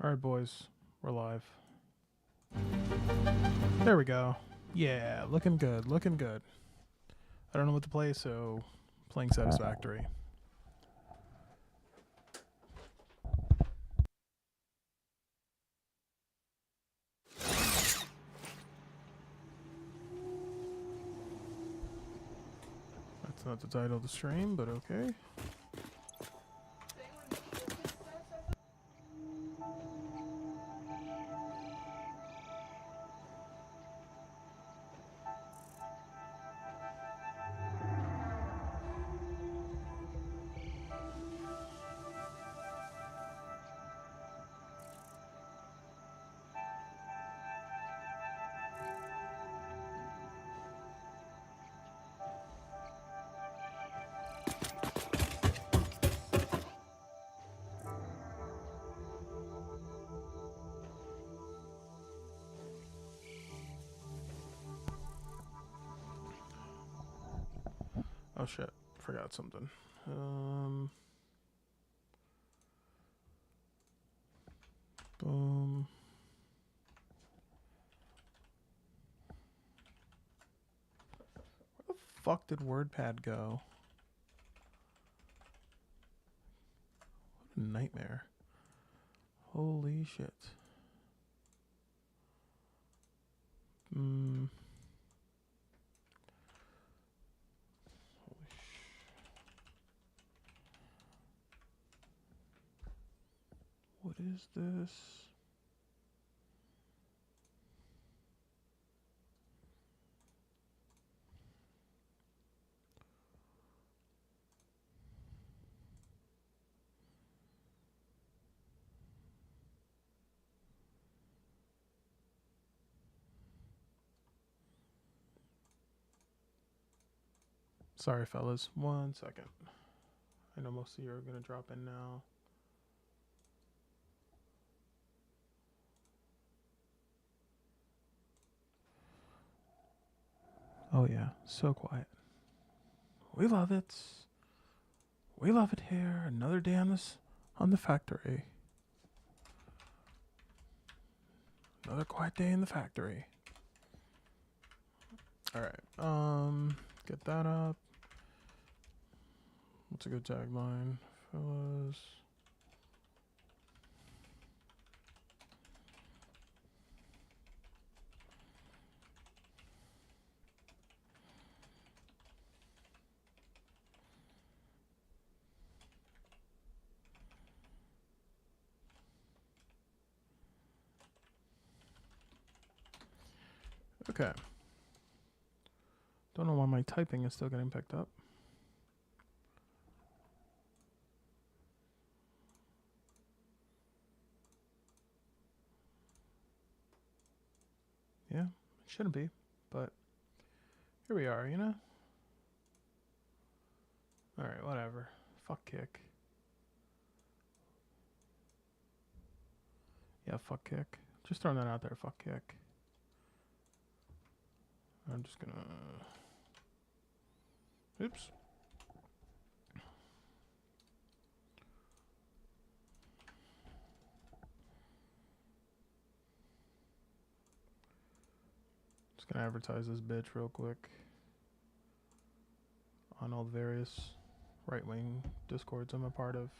All right, boys, we're live. There we go. Yeah, looking good, looking good. I don't know what to play, so playing Satisfactory. That's not the title of the stream, but okay. Oh shit, forgot something. Boom. Where the fuck did WordPad go? What a nightmare. Holy shit. What is this? Sorry, fellas. 1 second. I know most of you are going to drop in now. Oh yeah, so quiet. We love it. We love it here. Another day on the factory. Another quiet day in the factory. All right. Get that up. What's a good tagline, fellas? Okay. Don't know why my typing is still getting picked up. Yeah, it shouldn't be, but here we are, you know? Alright, whatever. Fuck kick. Yeah, fuck kick. Just throwing that out there, fuck kick. I'm just gonna... Oops. Just gonna advertise this bitch real quick on all the various right-wing discords I'm a part of,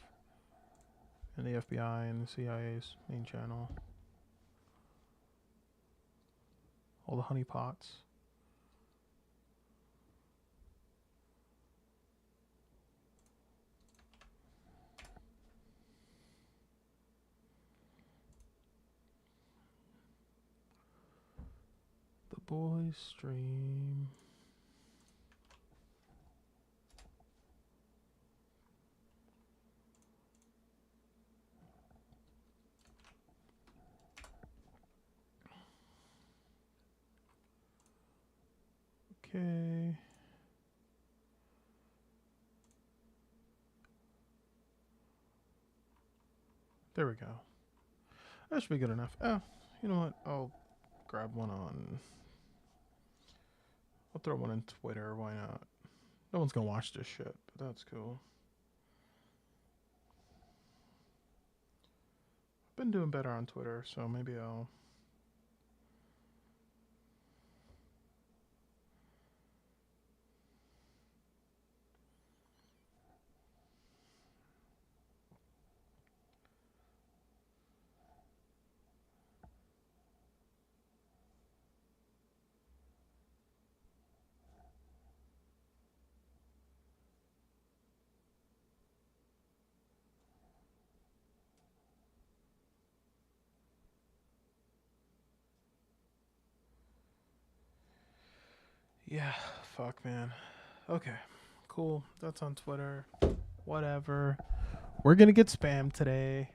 and the FBI and the CIA's main channel. All the honeypots. The boys stream. Okay. There we go. That should be good enough. Oh, you know what? I'll grab one on... I'll throw one on Twitter. Why not? No one's gonna watch this shit, but that's cool. been doing better on Twitter, so maybe I'll... Yeah, fuck, man. Okay, cool. That's on Twitter. Whatever. We're gonna get spammed today.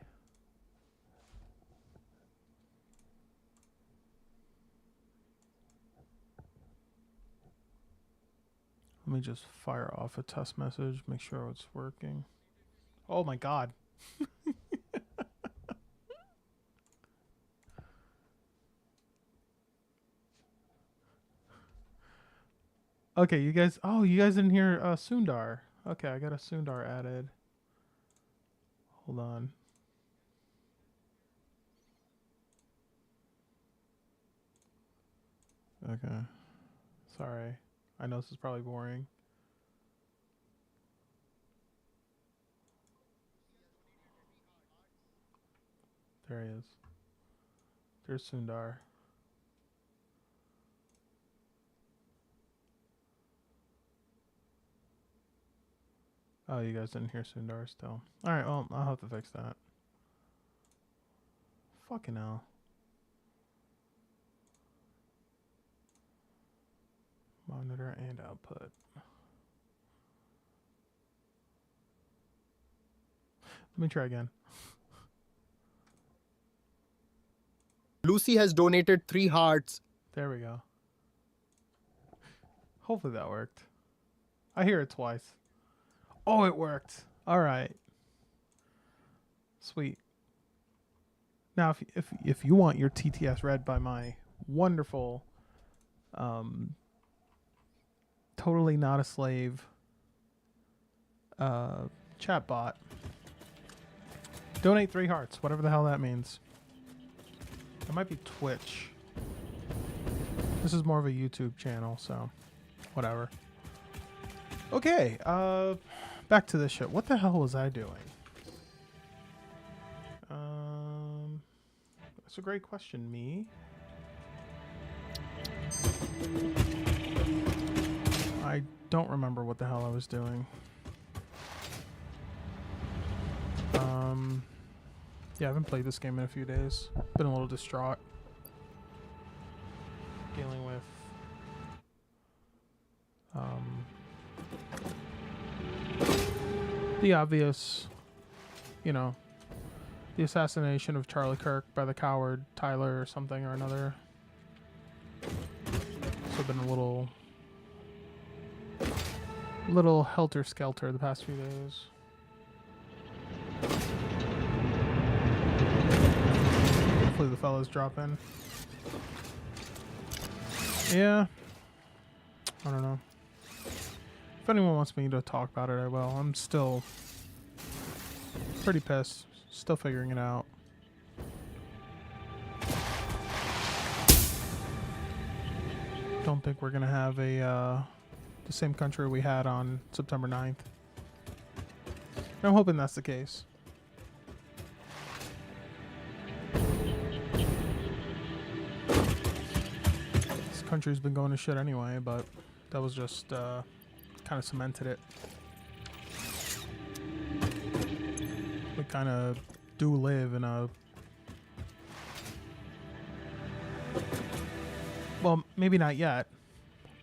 Let me just fire off a test message, make sure it's working. Oh my god. Okay, you guys... Oh, you guys didn't hear Sundar. Okay, I got a Sundar added. Hold on. Okay. Sorry. I know this is probably boring. There he is. There's Sundar. Oh, you guys didn't hear Sundar still. Alright, well, I'll have to fix that. Fucking hell. Monitor and output. Let me try again. Lucy has donated 3 hearts. There we go. Hopefully that worked. I hear it twice. Oh, it worked. All right. Sweet. Now, if you want your TTS read by my wonderful, totally not a slave, chatbot, donate 3 hearts, whatever the hell that means. It might be Twitch. This is more of a YouTube channel, so whatever. Okay, back to this shit. What the hell was I doing? That's a great question, me. I don't remember what the hell I was doing. Yeah, I haven't played this game in a few days. Been a little distraught. Dealing with the obvious, you know, the assassination of Charlie Kirk by the coward Tyler or something or another. So been a little helter-skelter the past few days. Hopefully the fellas drop in. Yeah. I don't know. If anyone wants me to talk about it, I will. I'm still pretty pissed. Still figuring it out. Don't think we're gonna have the same country we had on September 9th. I'm hoping that's the case. This country's been going to shit anyway, but that was just kind of cemented it. We kind of do live in a... Well, maybe not yet,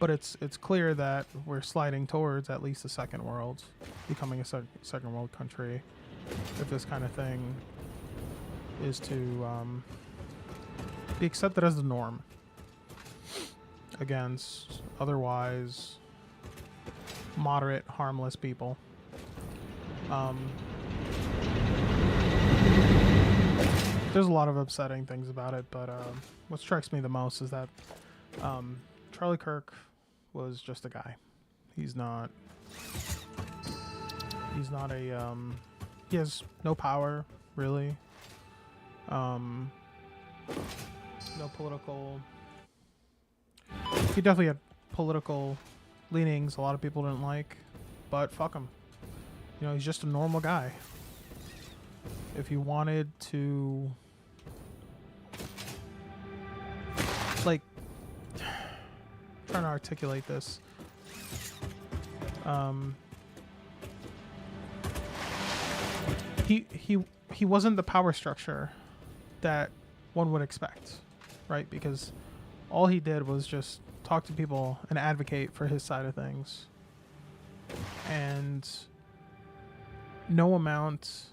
but it's clear that we're sliding towards at least a second world, becoming a second world country, if this kind of thing is to be accepted as the norm against otherwise moderate, harmless people. There's a lot of upsetting things about it, but what strikes me the most is that Charlie Kirk was just a guy. He's not a he has no power, really. No political. He definitely had political leanings a lot of people didn't like, but fuck him. You know, he's just a normal guy. If you wanted to, like, trying to articulate this, he wasn't the power structure that one would expect, right? Because all he did was just talk to people and advocate for his side of things. And no amount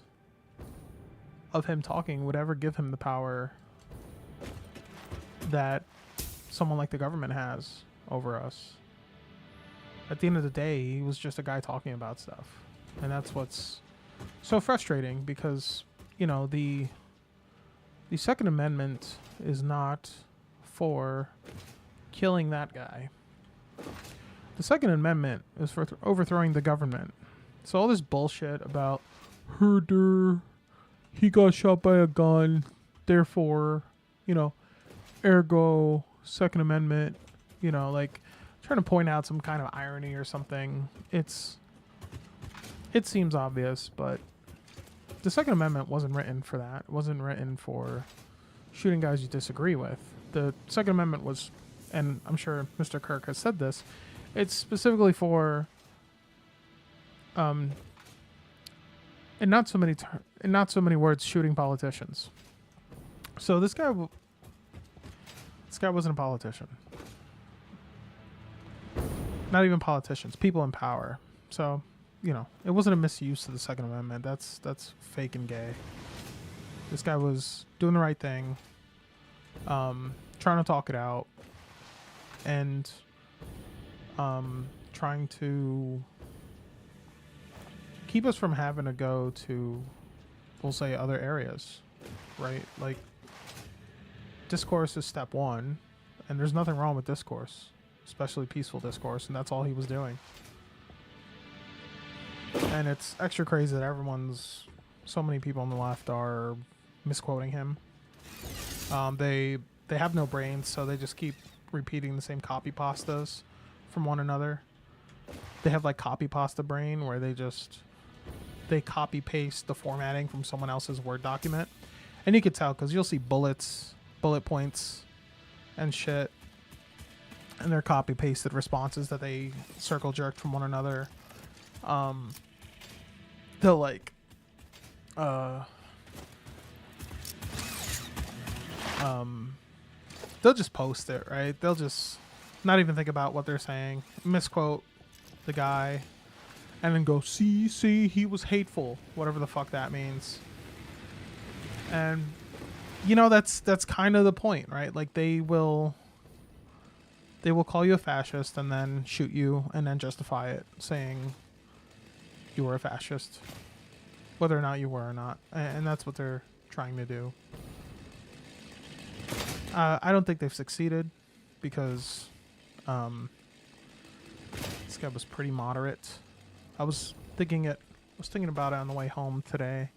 of him talking would ever give him the power that someone like the government has over us. At the end of the day, he was just a guy talking about stuff. And that's what's so frustrating, because, you know, the Second Amendment is not for killing that guy. The Second Amendment is for overthrowing the government. So all this bullshit about Herder, he got shot by a gun, therefore, you know, ergo Second Amendment, you know, like trying to point out some kind of irony or something. It seems obvious, but the Second Amendment wasn't written for that. It wasn't written for shooting guys you disagree with. The Second Amendment was, and I'm sure Mr. Kirk has said this, it's specifically for, in not so many words, shooting politicians. So this guy wasn't a politician. Not even politicians, people in power. So, you know, it wasn't a misuse of the Second Amendment. That's fake and gay. This guy was doing the right thing, trying to talk it out, and trying to keep us from having to go to, we'll say, other areas, right? Like, discourse is step one, and there's nothing wrong with discourse, especially peaceful discourse, and that's all he was doing. And it's extra crazy that so many people on the left are misquoting him. They have no brains, so they just keep repeating the same copy pastas from one another. They have like copy pasta brain, where they copy paste the formatting from someone else's Word document. And you could tell, because you'll see bullet points and shit, and they're copy pasted responses that they circle jerked from one another. They'll like they'll just post it, right? They'll just not even think about what they're saying, misquote the guy, and then go, see, he was hateful, whatever the fuck that means. And you know, that's kind of the point, right? Like, they will call you a fascist and then shoot you and then justify it, saying you were a fascist, whether or not you were or not. And that's what they're trying to do. I don't think they've succeeded, because this guy was pretty moderate. I was thinking about it on the way home today,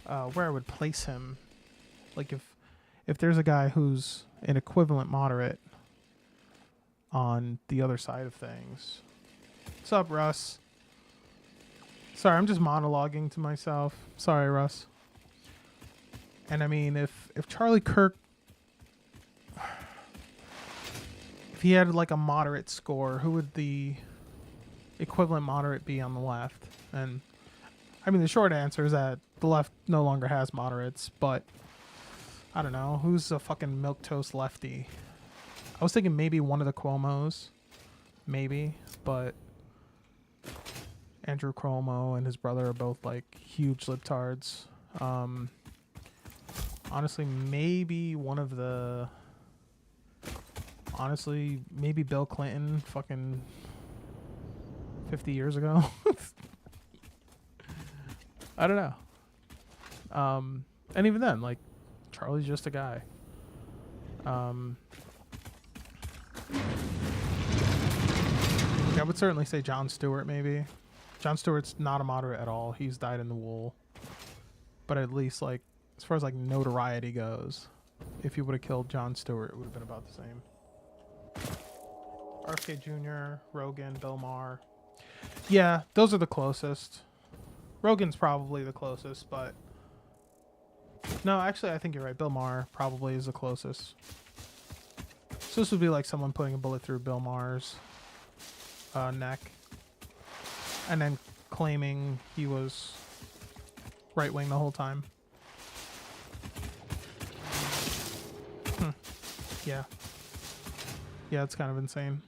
where I would place him. Like, if there's a guy who's an equivalent moderate on the other side of things. What's up, Russ? Sorry, I'm just monologuing to myself. Sorry, Russ. And I mean, if Charlie Kirk, if he had like a moderate score, who would the equivalent moderate be on the left? And I mean, the short answer is that the left no longer has moderates, but I don't know. Who's a fucking milquetoast lefty? I was thinking maybe one of the Cuomos. Maybe, but Andrew Cuomo and his brother are both like huge libtards. Honestly, maybe maybe Bill Clinton fucking 50 years ago. I don't know. And even then, like, Charlie's just a guy. I would certainly say Jon Stewart, maybe. Jon Stewart's not a moderate at all. He's dyed in the wool. But at least, like, as far as like notoriety goes, if you would have killed Jon Stewart, it would have been about the same. RFK Jr., Rogan, Bill Maher. Yeah, those are the closest. Rogan's probably the closest, but no, actually, I think you're right. Bill Maher probably is the closest. So this would be like someone putting a bullet through Bill Maher's neck and then claiming he was right-wing the whole time. Yeah. Yeah, it's kind of insane.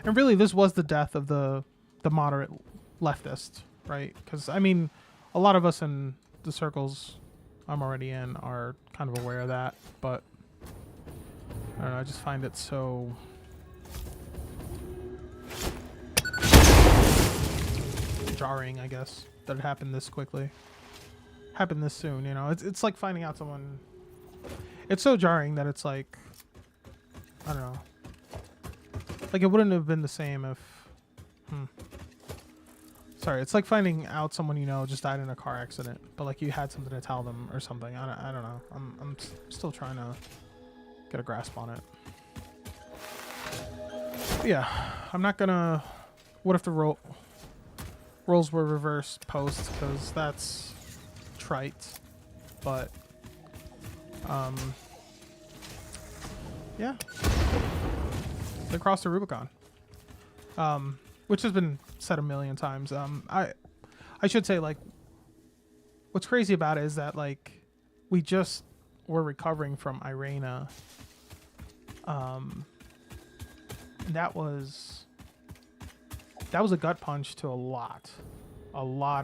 And really, this was the death of the moderate leftist, right? Because, I mean, a lot of us in the circles I'm already in are kind of aware of that, but I don't know, I just find it so jarring, I guess, that it happened this quickly. Happened this soon, you know? It's like finding out someone... It's so jarring that it's like... I don't know. Like, it wouldn't have been the same if... Sorry, it's like finding out someone you know just died in a car accident, but like you had something to tell them or something. I don't know. I'm still trying to get a grasp on it. But yeah, I'm not gonna... What if the roles were reversed post, because that's trite. But yeah, they crossed the Rubicon, which has been said a million times. I should say, like, what's crazy about it is that, like, we just were recovering from Irena. That was a gut punch to a lot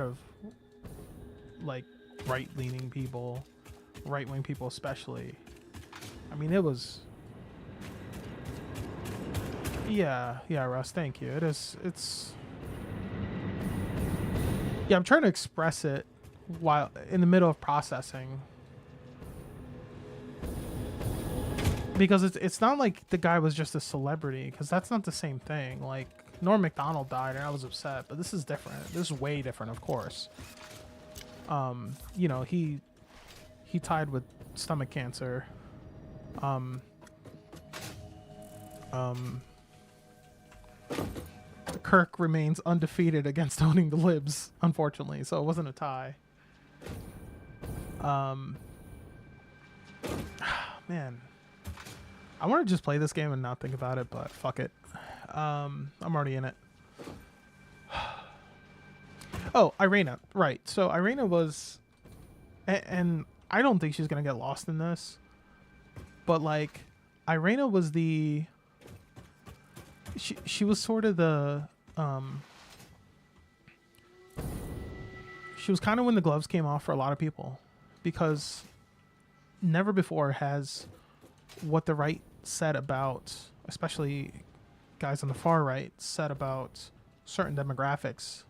of like right-leaning people, right-wing people especially. I mean, it was... Yeah, Russ, thank you. It's... Yeah, I'm trying to express it while in the middle of processing. Because it's not like the guy was just a celebrity, because that's not the same thing. Like, Norm Macdonald died and I was upset, but this is different. This is way different, of course. You know, he tied with stomach cancer. Kirk remains undefeated against owning the libs, unfortunately, so it wasn't a tie. Man, I want to just play this game and not think about it, but fuck it. I'm already in it. Oh, Irena, right. So Irena was, and I don't think she's gonna get lost in this, but like, Irena was the... She was sort of the... She was kind of when the gloves came off for a lot of people, because never before has what the right said about, especially guys on the far right, said about certain demographics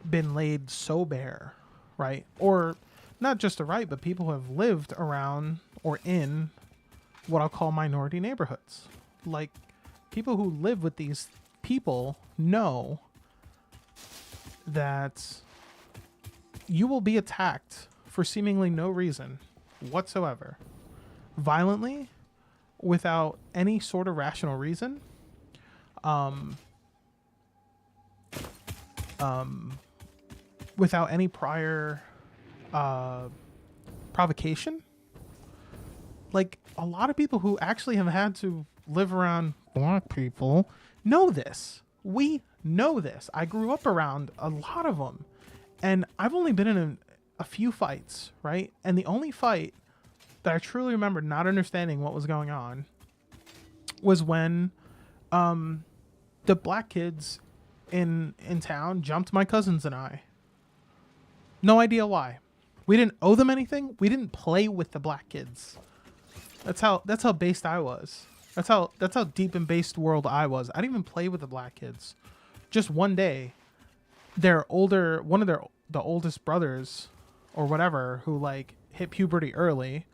been laid so bare, right? Or not just the right, but people who have lived around or in what I'll call minority neighborhoods. Like, people who live with these people know that you will be attacked for seemingly no reason whatsoever, violently, without any sort of rational reason, without any prior provocation. Like, a lot of people who actually have had to live around black people know this. We know this. I grew up around a lot of them, and I've only been in a few fights, right? And the only fight that I truly remember not understanding what was going on was when the black kids in town jumped my cousins and I. No idea why. We didn't owe them anything. We didn't play with the black kids. That's how based I was. That's how deep in based world I was. I didn't even play with the black kids. Just one day, the oldest brothers or whatever, who like hit puberty early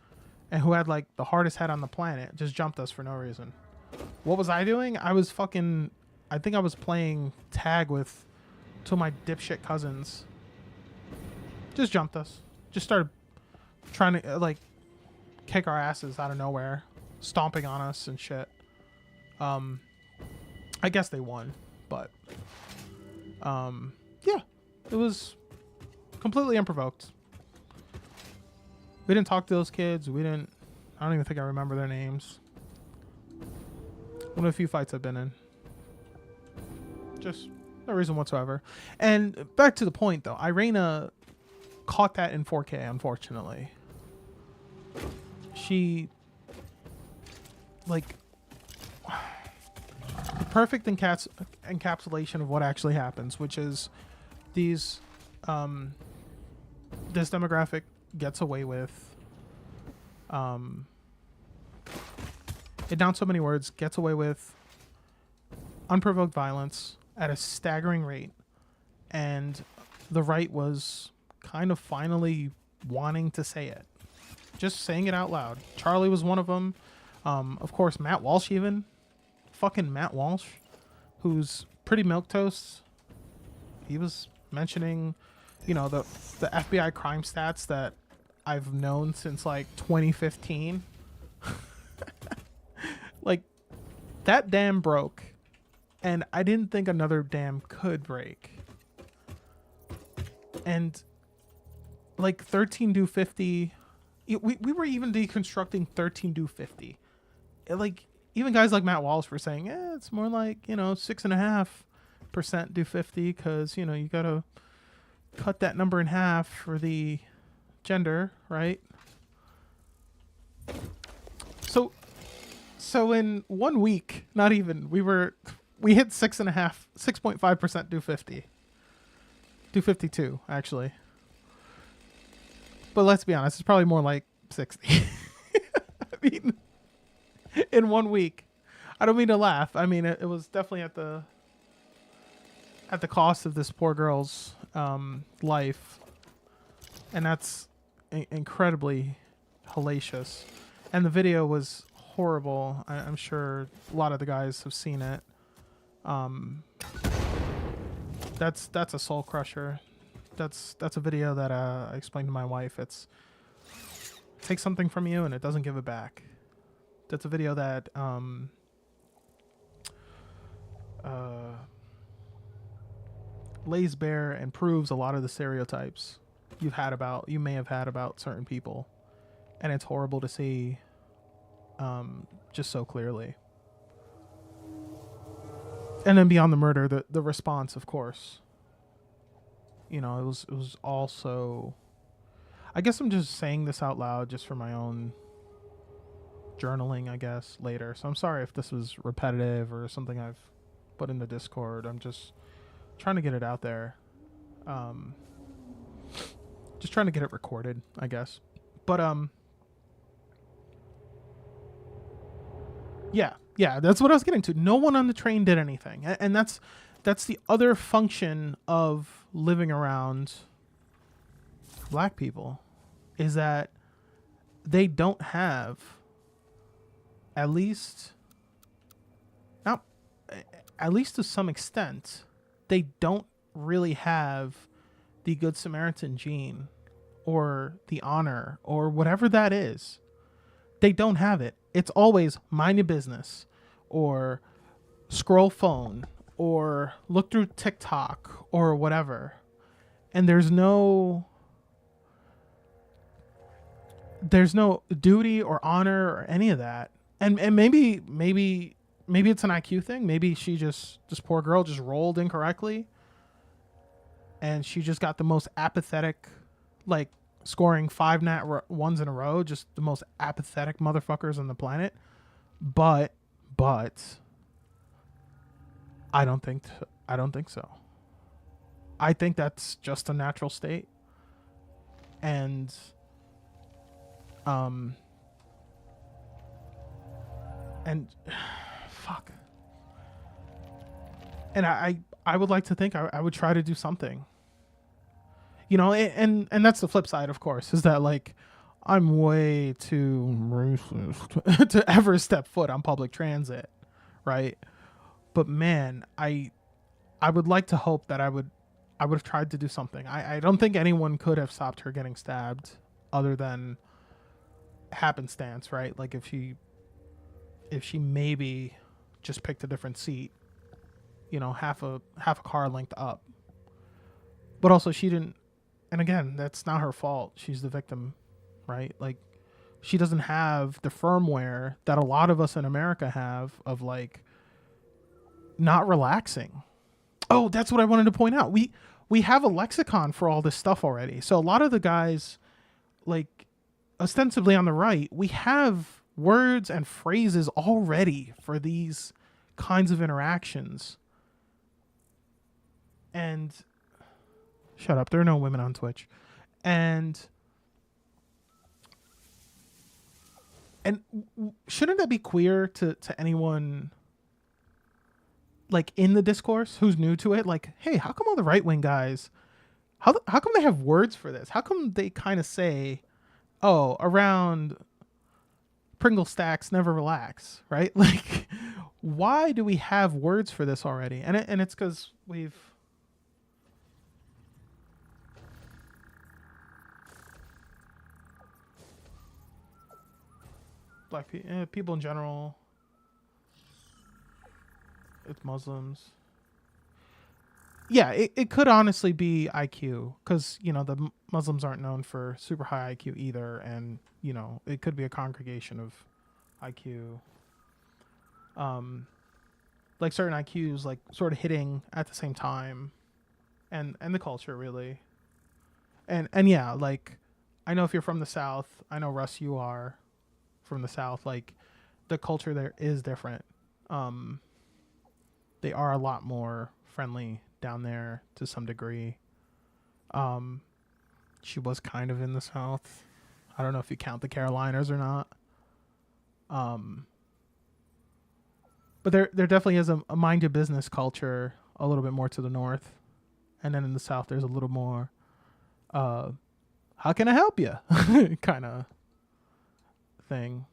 and who had like the hardest head on the planet, just jumped us for no reason. What was I doing? I think I was playing tag with two of my dipshit cousins. Just jumped us. Just started trying to like kick our asses out of nowhere, stomping on us and shit. I guess they won, but yeah, it was completely unprovoked. We didn't talk to those kids. I don't even think I remember their names. One of the few fights I've been in. Just no reason whatsoever. And back to the point though, Irena caught that in 4K, unfortunately. She, like, the perfect encapsulation of what actually happens, which is these, this demographic gets away with, it down so many words, gets away with unprovoked violence at a staggering rate, and the right was kind of finally wanting to say it, just saying it out loud. Charlie was one of them. Of course, Matt Walsh, even fucking Matt Walsh, who's pretty milquetoast. He was mentioning, you know, the FBI crime stats that I've known since like 2015. Like, that dam broke, and I didn't think another dam could break. And like 13 do 50, we were even deconstructing 13 do 50. Like, even guys like Matt Walsh were saying, it's more like, you know, 6.5% do 50, because, you know, you gotta cut that number in half for the gender, right? So in 1 week, not even, we hit 6.5% do 50. Do 52, actually. But let's be honest, it's probably more like 60. I mean, in 1 week. I don't mean to laugh. I mean, it was definitely at the cost of this poor girl's life. And that's incredibly hellacious. And the video was horrible. I'm sure a lot of the guys have seen it. That's a soul crusher. That's a video that I explained to my wife. It takes something from you and it doesn't give it back. That's a video that lays bare and proves a lot of the stereotypes you may have had about certain people, and it's horrible to see just so clearly. And then beyond the murder, the response, of course. You know, it was also, I guess I'm just saying this out loud just for my own journaling, I guess, later. So I'm sorry if this was repetitive or something I've put in the Discord. I'm just trying to get it out there. Just trying to get it recorded, I guess. But yeah, that's what I was getting to. No one on the train did anything. And that's the other function of living around black people, is that they don't have, at least to some extent, they don't really have the Good Samaritan gene or the honor or whatever that is. They don't have it. It's always mind your business, or scroll phone, or look through TikTok or whatever. And there's no duty or honor or any of that. And maybe it's an IQ thing. Maybe this poor girl just rolled incorrectly, and she just got the most apathetic, like, scoring 5 nat ones in a row, just the most apathetic motherfuckers on the planet. But I don't think so. I think that's just a natural state. And fuck. And I would like to think I would try to do something. You know, and that's the flip side, of course, is that, like, I'm way too racist to ever step foot on public transit, right? But man, I would like to hope that I would have tried to do something. I don't think anyone could have stopped her getting stabbed other than happenstance, right? Like if she maybe just picked a different seat, you know, half a car length up. But also she didn't, and again, that's not her fault. She's the victim, right? Like she doesn't have the firmware that a lot of us in America have of like not relaxing. Oh, that's what I wanted to point out. We have a lexicon for all this stuff already. So a lot of the guys, like ostensibly on the right, we have words and phrases already for these kinds of interactions. And shut up, there are no women on Twitch. And shouldn't that be queer to anyone like in the discourse who's new to it? Like, hey, how come all the right wing guys, how come they have words for this? How come they kind of say, oh, around Pringle stacks never relax, right? Like, why do we have words for this already? And it's because we've black people in general. It's Muslims. Yeah, it could honestly be IQ because, you know, the Muslims aren't known for super high IQ either. And, you know, it could be a congregation of IQ. Like certain IQs, like sort of hitting at the same time and the culture really. And yeah, like I know if you're from the South, I know Russ, you are from the South, like the culture there is different. They are a lot more friendly down there to some degree. She was kind of in the South. I don't know if you count the Carolinas or not. But there definitely is a mind your business culture a little bit more to the north. And then in the South, there's a little more, how can I help you kind of thing.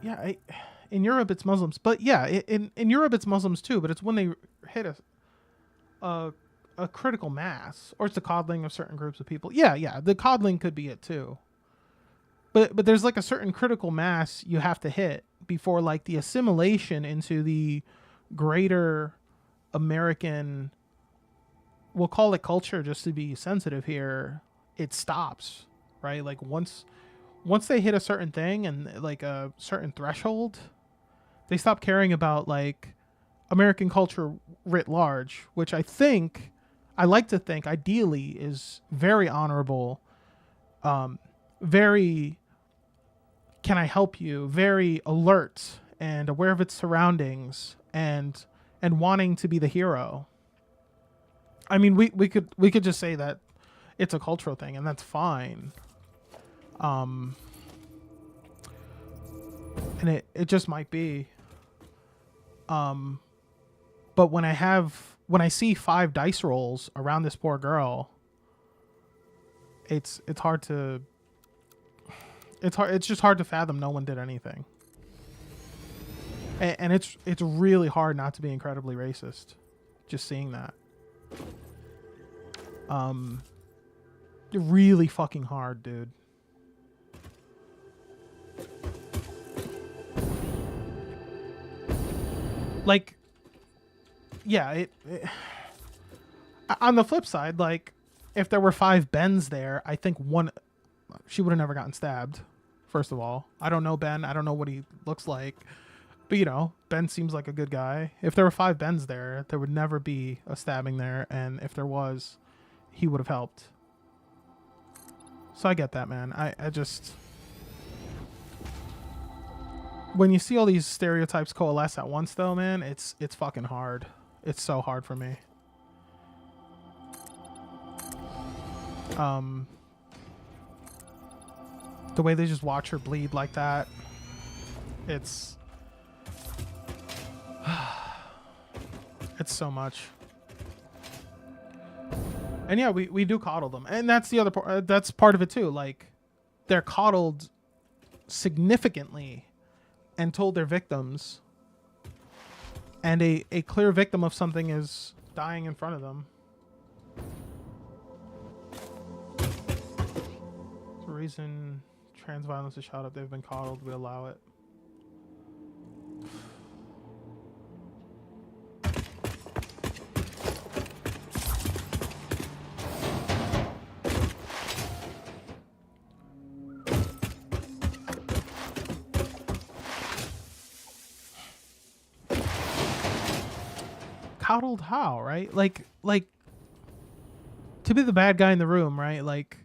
Yeah, in Europe it's Muslims, but yeah, in Europe it's Muslims too. But it's when they hit a critical mass, or it's the coddling of certain groups of people. Yeah, the coddling could be it too. But there's like a certain critical mass you have to hit before like the assimilation into the greater American, we'll call it culture just to be sensitive here, it stops, right? Like once they hit a certain thing and like a certain threshold, they stop caring about like American culture writ large, which I like to think ideally is very honorable, very can I help you, very alert and aware of its surroundings and wanting to be the hero. I mean, we could just say that it's a cultural thing and that's fine. And it just might be. But when I see 5 dice rolls around this poor girl, it's just hard to fathom no one did anything. And it's really hard not to be incredibly racist just seeing that. Really fucking hard, dude. Like, yeah, it on the flip side, like, if there were 5 Bens there, I think she would have never gotten stabbed, first of all. I don't know Ben. I don't know what he looks like. But, you know, Ben seems like a good guy. If there were 5 Bens there, there would never be a stabbing there. And if there was, he would have helped. So I get that, man. I just... When you see all these stereotypes coalesce at once, though, man, it's fucking hard. It's so hard for me. The way they just watch her bleed like that, it's so much. And yeah, we do coddle them, and that's the other part. That's part of it too. Like, they're coddled significantly and told they're victims. And a clear victim of something is dying in front of them. There's a reason trans violence is shot up. They've been coddled. We allow it. Coddled how, right? Like to be the bad guy in the room, right? Like,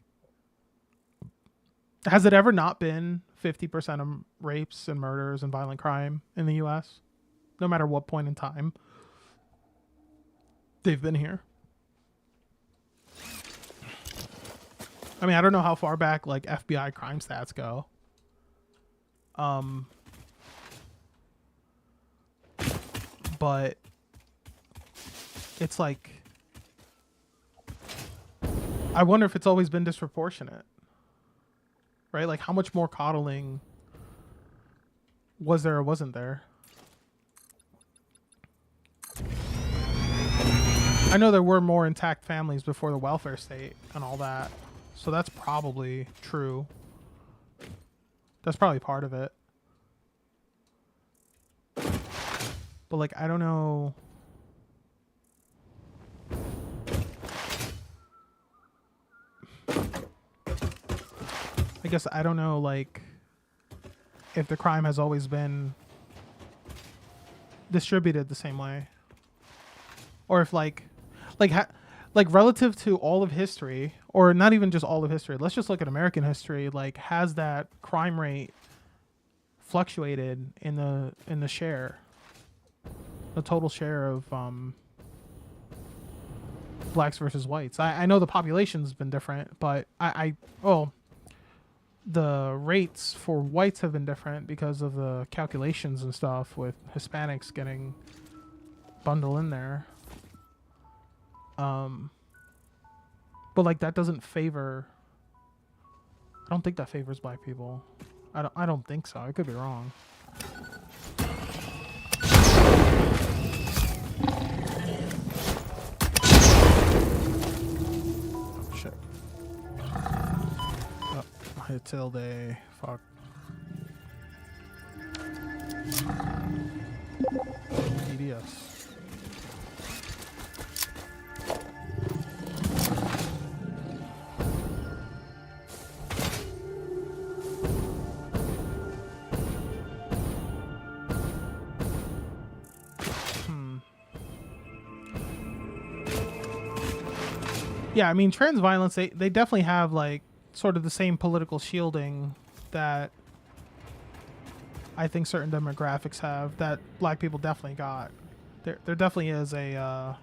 has it ever not been 50% of rapes and murders and violent crime in the US? No matter what point in time they've been here. I mean, I don't know how far back like FBI crime stats go. But it's like, I wonder if it's always been disproportionate, right? Like, how much more coddling was there or wasn't there? I know there were more intact families before the welfare state and all that, so that's probably true. That's probably part of it. But like, I don't know. I guess I don't know, like, if the crime has always been distributed the same way, or if like relative to all of history, or not even just all of history. Let's just look at American history. Like, has that crime rate fluctuated in the share, the total share of blacks versus whites? I know the population's been different, but the rates for whites have been different because of the calculations and stuff with Hispanics getting bundled in there. But like, that doesn't favor. I don't think that favors black people. I don't think so. I could be wrong. Oh shit. Oh, I hit tilde. Fuck. EDS. Yeah, I mean, trans violence, they definitely have, like, sort of the same political shielding that I think certain demographics have, that black people definitely got. There definitely is a,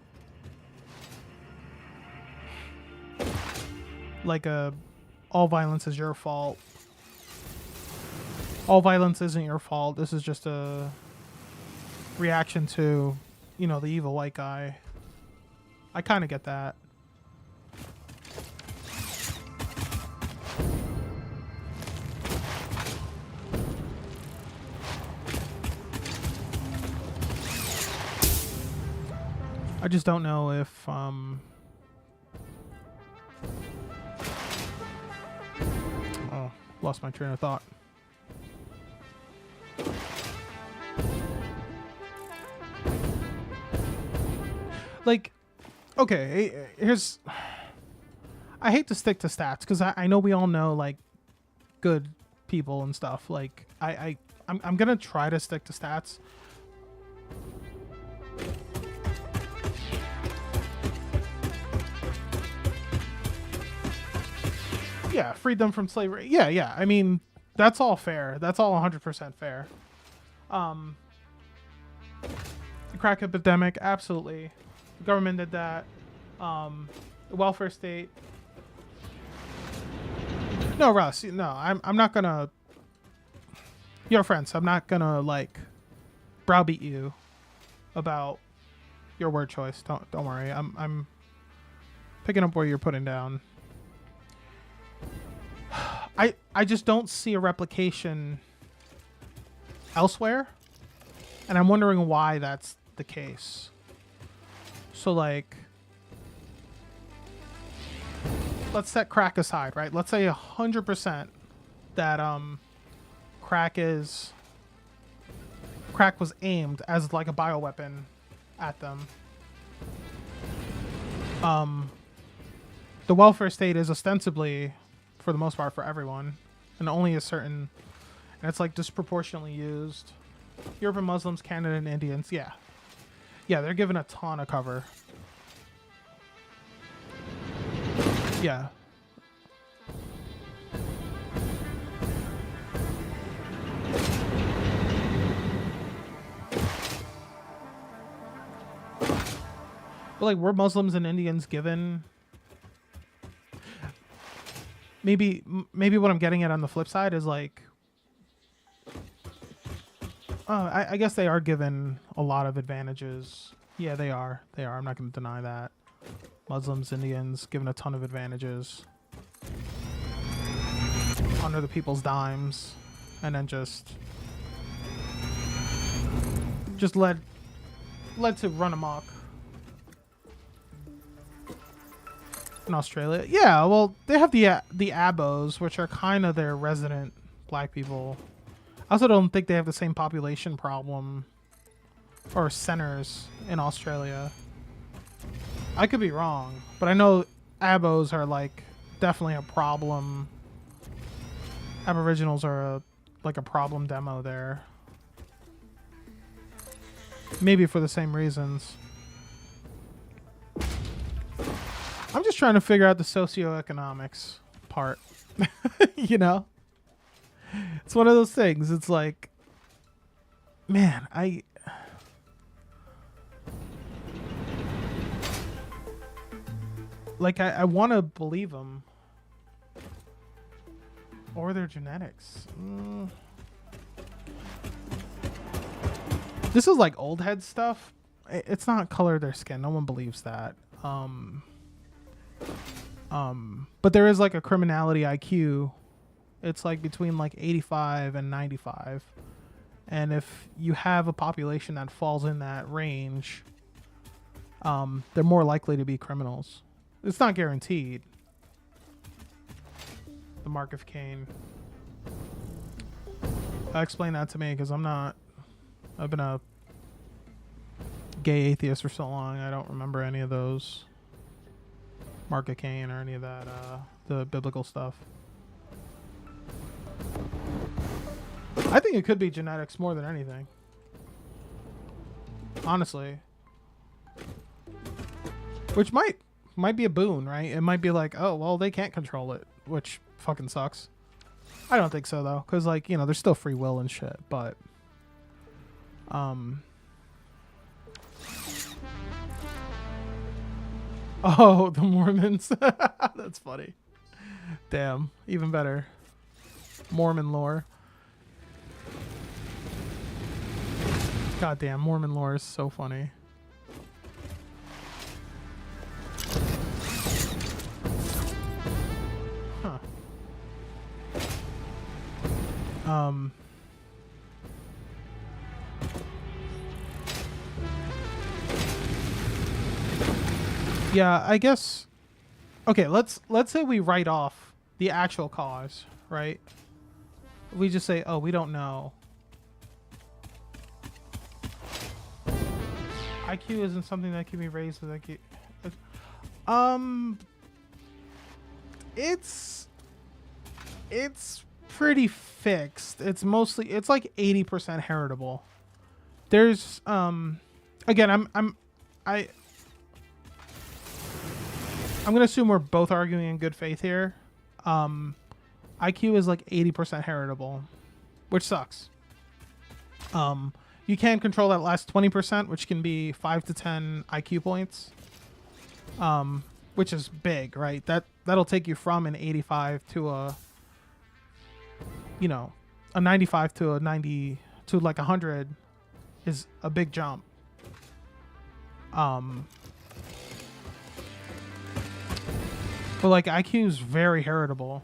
like a, all violence is your fault. All violence isn't your fault. This is just a reaction to, you know, the evil white guy. I kind of get that. I just don't know if oh, lost my train of thought. Like, okay, here's, I hate to stick to stats because I know we all know, like, good people and stuff. Like, I'm gonna try to stick to stats. Yeah, freed them from slavery. Yeah. I mean, that's all fair. That's all 100% fair. The crack epidemic, absolutely. The government did that. The welfare state. No, Russ. No, I'm not gonna. Your friends. I'm not gonna, like, browbeat you about your word choice. Don't worry. I'm picking up where you're putting down. I just don't see a replication elsewhere, and I'm wondering why that's the case. So like, let's set crack aside, right? Let's say 100% that crack was aimed as like a bioweapon at them. The welfare state is ostensibly, for the most part, for everyone, and only a certain, and it's like disproportionately used. European Muslims, Canada, and Indians, yeah, they're given a ton of cover. Yeah. But like, were Muslims and Indians given? Maybe what I'm getting at on the flip side is like, I guess they are given a lot of advantages. Yeah, they are. I'm not going to deny that. Muslims, Indians, given a ton of advantages under the people's dimes, and then just led to run amok. In Australia, yeah, well, they have the abos, which are kind of their resident black people. I also don't think they have the same population problem or centers in Australia. I could be wrong, but I know abos are like definitely a problem. Aboriginals are like a problem demo there. Maybe for the same reasons. I'm just trying to figure out the socioeconomics part. You know? It's one of those things. It's like, man, I want to believe them. Or their genetics. This is like old head stuff. It's not color of their skin. No one believes that. But there is like a criminality IQ. It's like between like 85 and 95. And if you have a population that falls in that range, they're more likely to be criminals. It's not guaranteed. The Mark of Cain. Explain that to me, because I've been a gay atheist for so long, I don't remember any of those. Mark of Cain or any of that, the biblical stuff. I think it could be genetics more than anything. Honestly. Which might be a boon, right? It might be like, oh, well, they can't control it, which fucking sucks. I don't think so, though, because, like, you know, there's still free will and shit, but... Oh, the Mormons. That's funny. Damn, even better. Mormon lore. Goddamn, Mormon lore is so funny. Huh. Yeah, I guess. Okay, let's say we write off the actual cause, right? We just say, oh, we don't know. IQ isn't something that can be raised with IQ. It's pretty fixed. It's like 80% heritable. There's again, I'm gonna assume we're both arguing in good faith here. IQ is like 80% heritable, which sucks. You can control that last 20%, which can be 5 to 10 IQ points, which is big, right? That'll take you from an 85 to a 95 to a 90 to like 100 is a big jump. But like IQ is very heritable.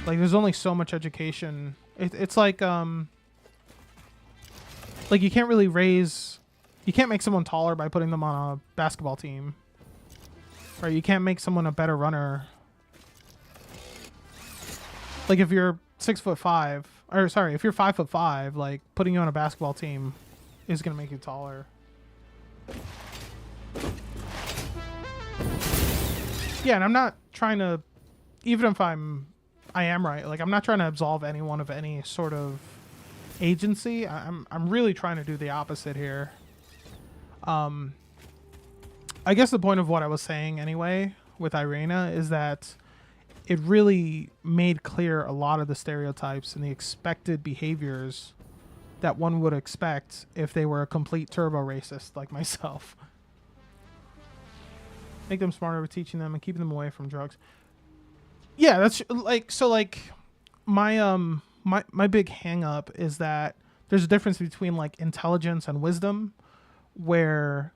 Like there's only so much education. It's like Like, you can't really raise... You can't make someone taller by putting them on a basketball team. Right? You can't make someone a better runner. Like, if you're 6'5", or sorry, if you're 5'5", like, putting you on a basketball team is going to make you taller. Yeah, and I'm not trying to... Even if I am right. Like, I'm not trying to absolve anyone of any sort of agency. I'm really trying to do the opposite here. I guess the point of what I was saying anyway with Irina is that it really made clear a lot of the stereotypes and the expected behaviors that one would expect if they were a complete turbo racist like myself. Make them smarter with teaching them and keeping them away from drugs. Yeah, that's like, so like my my big hang up is that there's a difference between like intelligence and wisdom, where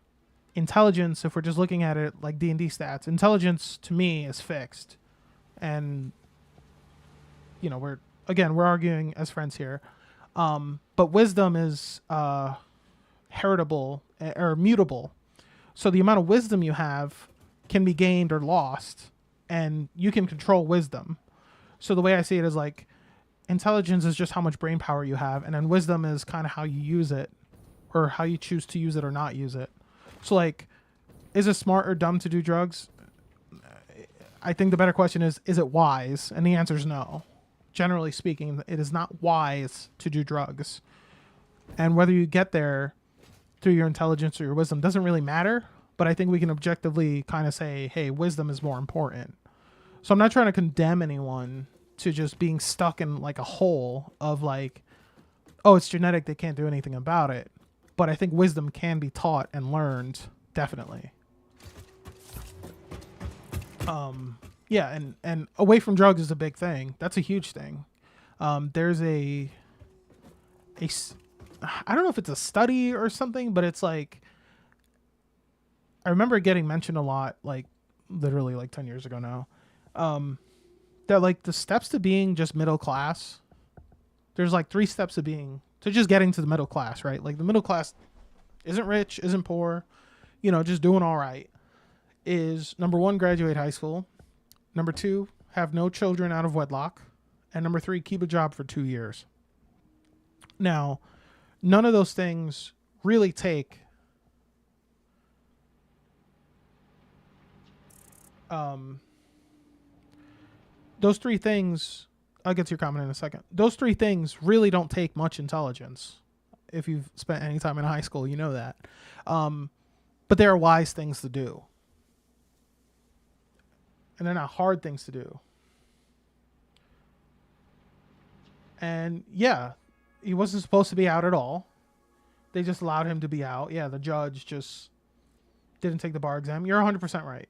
intelligence, if we're just looking at it like D&D stats, intelligence to me is fixed. And you know, we're arguing as friends here. But wisdom is heritable or mutable. So the amount of wisdom you have can be gained or lost, and you can control wisdom. So the way I see it is like intelligence is just how much brain power you have, and then wisdom is kind of how you use it, or how you choose to use it or not use it. So like, is it smart or dumb to do drugs? I think the better question is it wise? And the answer is no. Generally speaking, it is not wise to do drugs. And whether you get there through your intelligence or your wisdom doesn't really matter. But I think we can objectively kind of say, hey, wisdom is more important. So I'm not trying to condemn anyone to just being stuck in like a hole of like, oh, it's genetic, they can't do anything about it. But I think wisdom can be taught and learned, definitely. Yeah, and away from drugs is a big thing. That's a huge thing. There's I don't know if it's a study or something, but it's like, I remember it getting mentioned a lot, like literally like 10 years ago now, that like the steps to being just middle class, there's like 3 steps to just getting to the middle class, right? Like the middle class isn't rich, isn't poor, you know, just doing all right. Is number 1, graduate high school. Number 2, have no children out of wedlock. And number 3, keep a job for 2 years. Now, none of those things really take those 3 things, I'll get to your comment in a second. Those 3 things really don't take much intelligence. If you've spent any time in high school, you know that. But they are wise things to do. And they're not hard things to do. And yeah, he wasn't supposed to be out at all. They just allowed him to be out. Yeah, the judge just didn't take the bar exam. You're 100% right.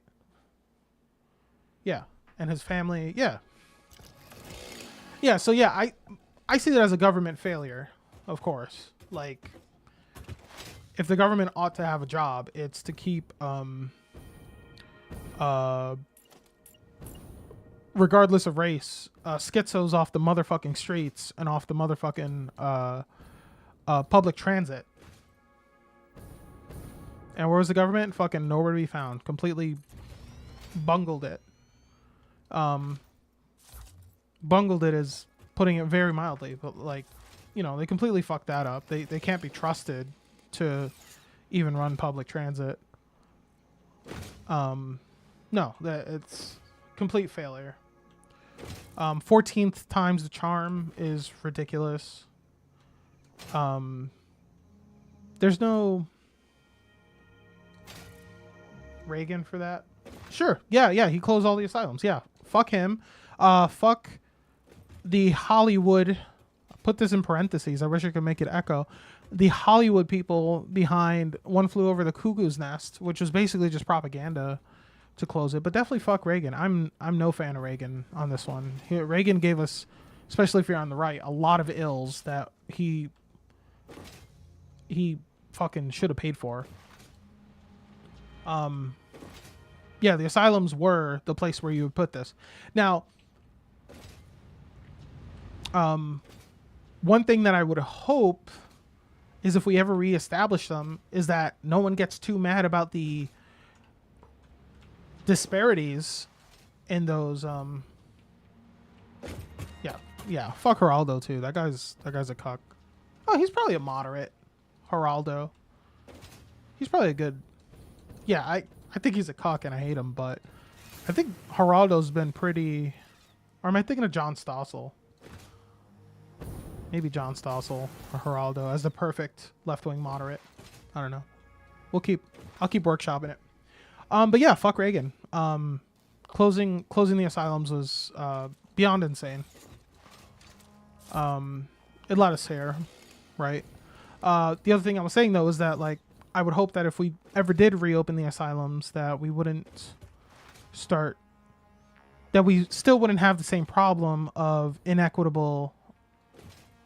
Yeah. And his family, yeah. Yeah, so yeah, I see that as a government failure, of course. Like, if the government ought to have a job, it's to keep regardless of race, schizos off the motherfucking streets and off the motherfucking public transit. And where was the government? Fucking nowhere to be found. Completely bungled it. Bungled it is putting it very mildly, but like, you know, they completely fucked that up. They can't be trusted to even run public transit. No, it's complete failure. 14th times the charm is ridiculous. There's no Reagan for that. Sure. Yeah. He closed all the asylums. Yeah. Fuck him. Fuck the Hollywood. Put this in parentheses. I wish I could make it echo. The Hollywood people behind One Flew Over the Cuckoo's Nest, which was basically just propaganda to close it. But definitely fuck Reagan. I'm no fan of Reagan on this one. Reagan gave us, especially if you're on the right, a lot of ills that he fucking should have paid for. Yeah, the asylums were the place where you would put this. Now, one thing that I would hope is if we ever reestablish them, is that no one gets too mad about the disparities in those. Yeah. Fuck Geraldo too. That guy's a cuck. Oh, he's probably a moderate. Geraldo. He's probably a good. Yeah, I think he's a cuck and I hate him, but I think Geraldo's been pretty. Or am I thinking of John Stossel? Maybe John Stossel or Geraldo as the perfect left-wing moderate. I don't know. I'll keep workshopping it. But yeah, fuck Reagan. Closing the asylums was beyond insane. It let us hear, right? The other thing I was saying though is that like I would hope that if we ever did reopen the asylums, that we still wouldn't have the same problem of inequitable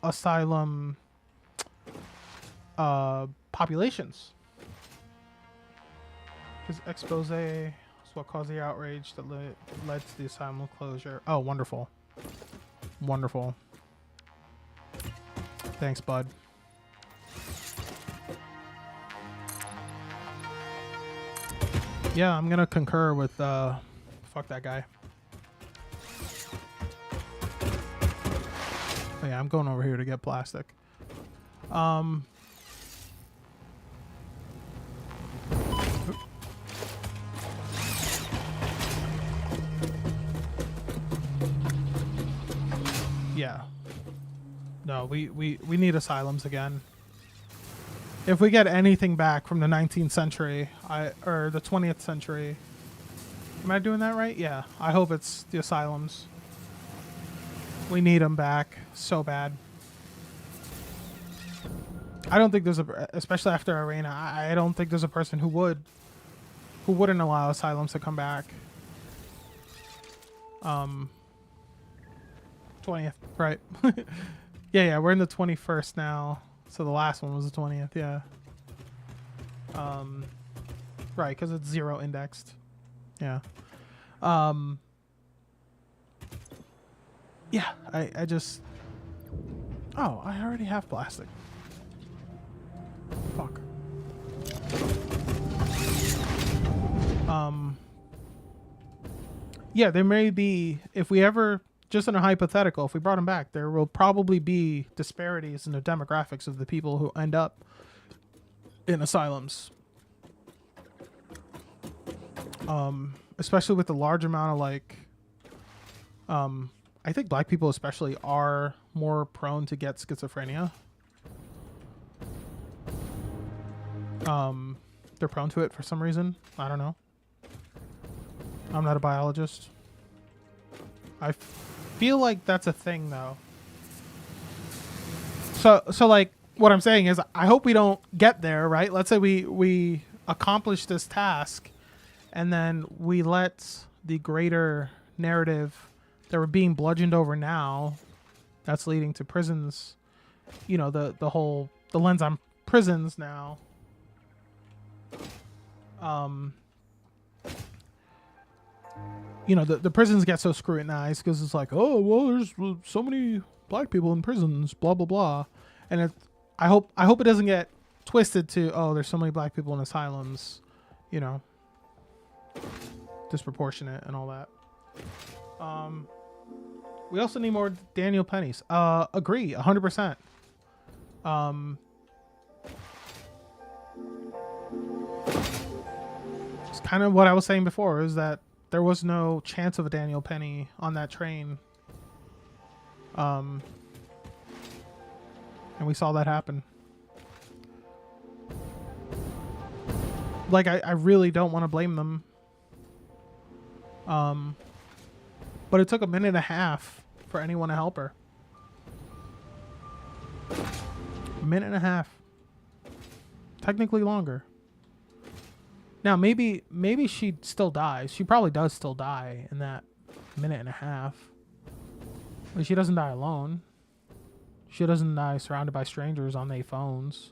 asylum populations. His expose is what caused the outrage that led to the asylum closure. Oh, wonderful. Wonderful. Thanks, bud. Yeah, I'm gonna concur with fuck that guy. Oh, yeah, I'm going over here to get plastic. Yeah. No, we need asylums again. If we get anything back from the 19th century, or the 20th century, am I doing that right? Yeah. I hope it's the asylums. We need them back so bad. I don't think there's especially after Arena, I don't think there's a person who wouldn't allow asylums to come back. 20th, right? yeah, we're in the 21st now. So the last one was the 20th, yeah. Right, because it's 0 indexed. Yeah. Yeah, I just... Oh, I already have plastic. Fuck. Yeah, there may be, if we ever, just in a hypothetical, if we brought them back, there will probably be disparities in the demographics of the people who end up in asylums. Especially with the large amount of like, I think black people especially are more prone to get schizophrenia. They're prone to it for some reason. I don't know. I'm not a biologist. I feel like that's a thing though. So like what I'm saying is I hope we don't get there, right? Let's say we accomplish this task and then we let the greater narrative that we're being bludgeoned over now, that's leading to prisons, you know, the lens on prisons now. You know, the prisons get so scrutinized because it's like, oh, well, there's so many black people in prisons, blah, blah, blah. And I hope it doesn't get twisted to, oh, there's so many black people in asylums, you know, disproportionate and all that. We also need more Daniel Pennies. Agree, 100%. It's kind of what I was saying before, is that there was no chance of a Daniel Penny on that train. And we saw that happen. Like, I really don't want to blame them. But it took a minute and a half for anyone to help her. A minute and a half. Technically longer. Now, maybe she still dies. She probably does still die in that minute and a half. But she doesn't die alone. She doesn't die surrounded by strangers on their phones.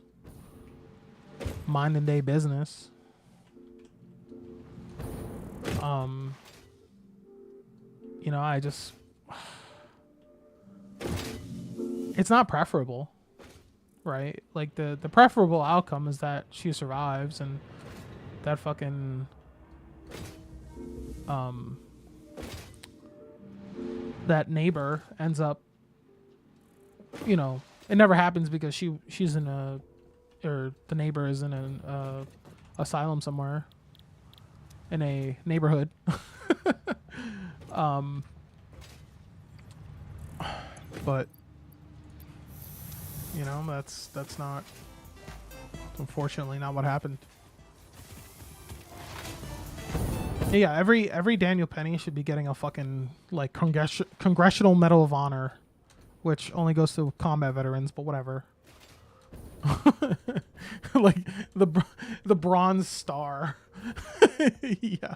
Minding their business. You know, I just... It's not preferable. right? Like the preferable outcome is that she survives and that fucking that neighbor ends up, you know, it never happens because she's in a, or the neighbor is in an asylum somewhere in a neighborhood. But you know, that's not, unfortunately, not what happened. Yeah, every Daniel Penny should be getting a fucking like Congressional Medal of Honor, which only goes to combat veterans, but whatever. Like the Bronze Star. Yeah,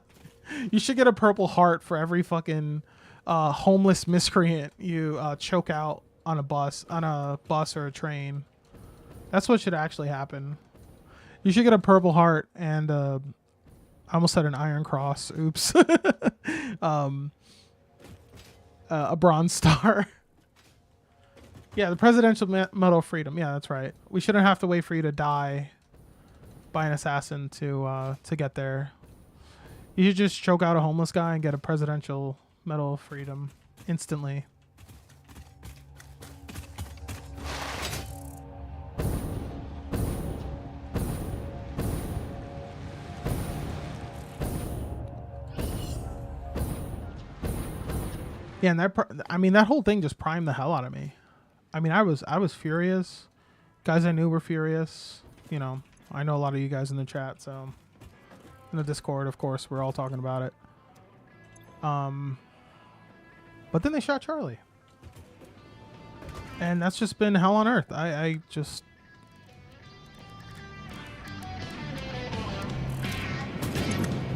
you should get a Purple Heart for every fucking homeless miscreant you choke out on a bus or a train. That's what should actually happen. You should get a Purple Heart and I almost said an Iron Cross. Oops. A Bronze Star. Yeah, the Presidential Medal of Freedom. Yeah, that's right. We shouldn't have to wait for you to die by an assassin to get there. You should just choke out a homeless guy and get a Presidential Medal of Freedom instantly. Yeah, and that whole thing just primed the hell out of me. I mean, I was furious. Guys I knew were furious. You know, I know a lot of you guys in the chat, so in the Discord, of course, we're all talking about it. But then they shot Charlie. And that's just been hell on earth. I just...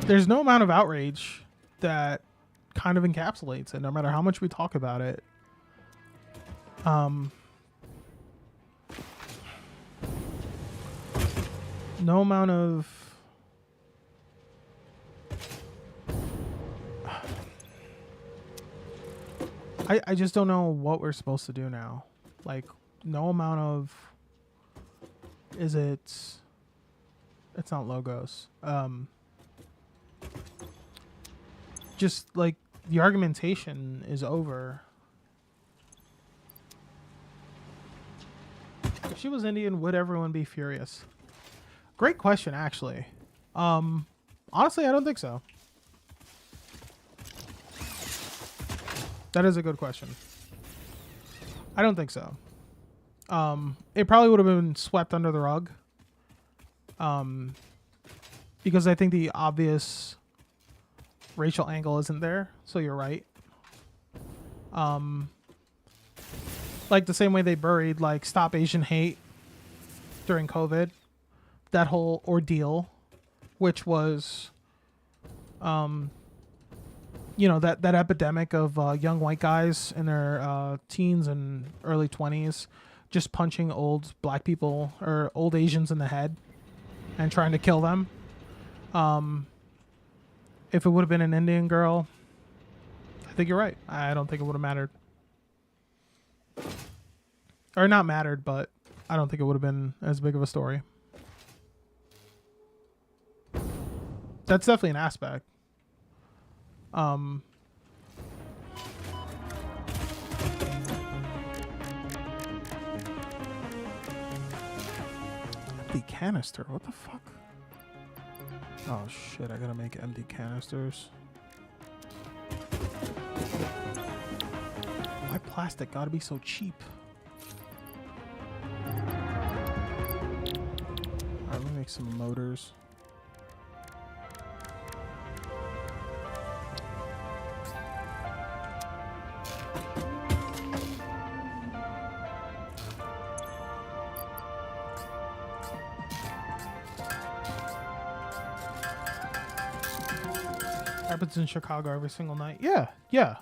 There's no amount of outrage that kind of encapsulates it, no matter how much we talk about it. No amount of... I just don't know what we're supposed to do now. Like, no amount of... Is it... It's not logos. Just, like, the argumentation is over. If she was Indian, would everyone be furious? Great question, actually. Honestly, I don't think so. That is a good question. I don't think so. It probably would have been swept under the rug. Because I think the obvious racial angle isn't there. So you're right. Like the same way they buried like Stop Asian Hate during COVID. That whole ordeal, which was, you know, that epidemic of young white guys in their teens and early 20s just punching old black people or old Asians in the head and trying to kill them. If it would have been an Indian girl, I think you're right. I don't think it would have mattered. Or not mattered, but I don't think it would have been as big of a story. That's definitely an aspect. Empty canister, what the fuck? Oh shit, I gotta make empty canisters. Why plastic gotta be so cheap? Alright, let me make some motors. Happens in Chicago every single night. Yeah, yeah.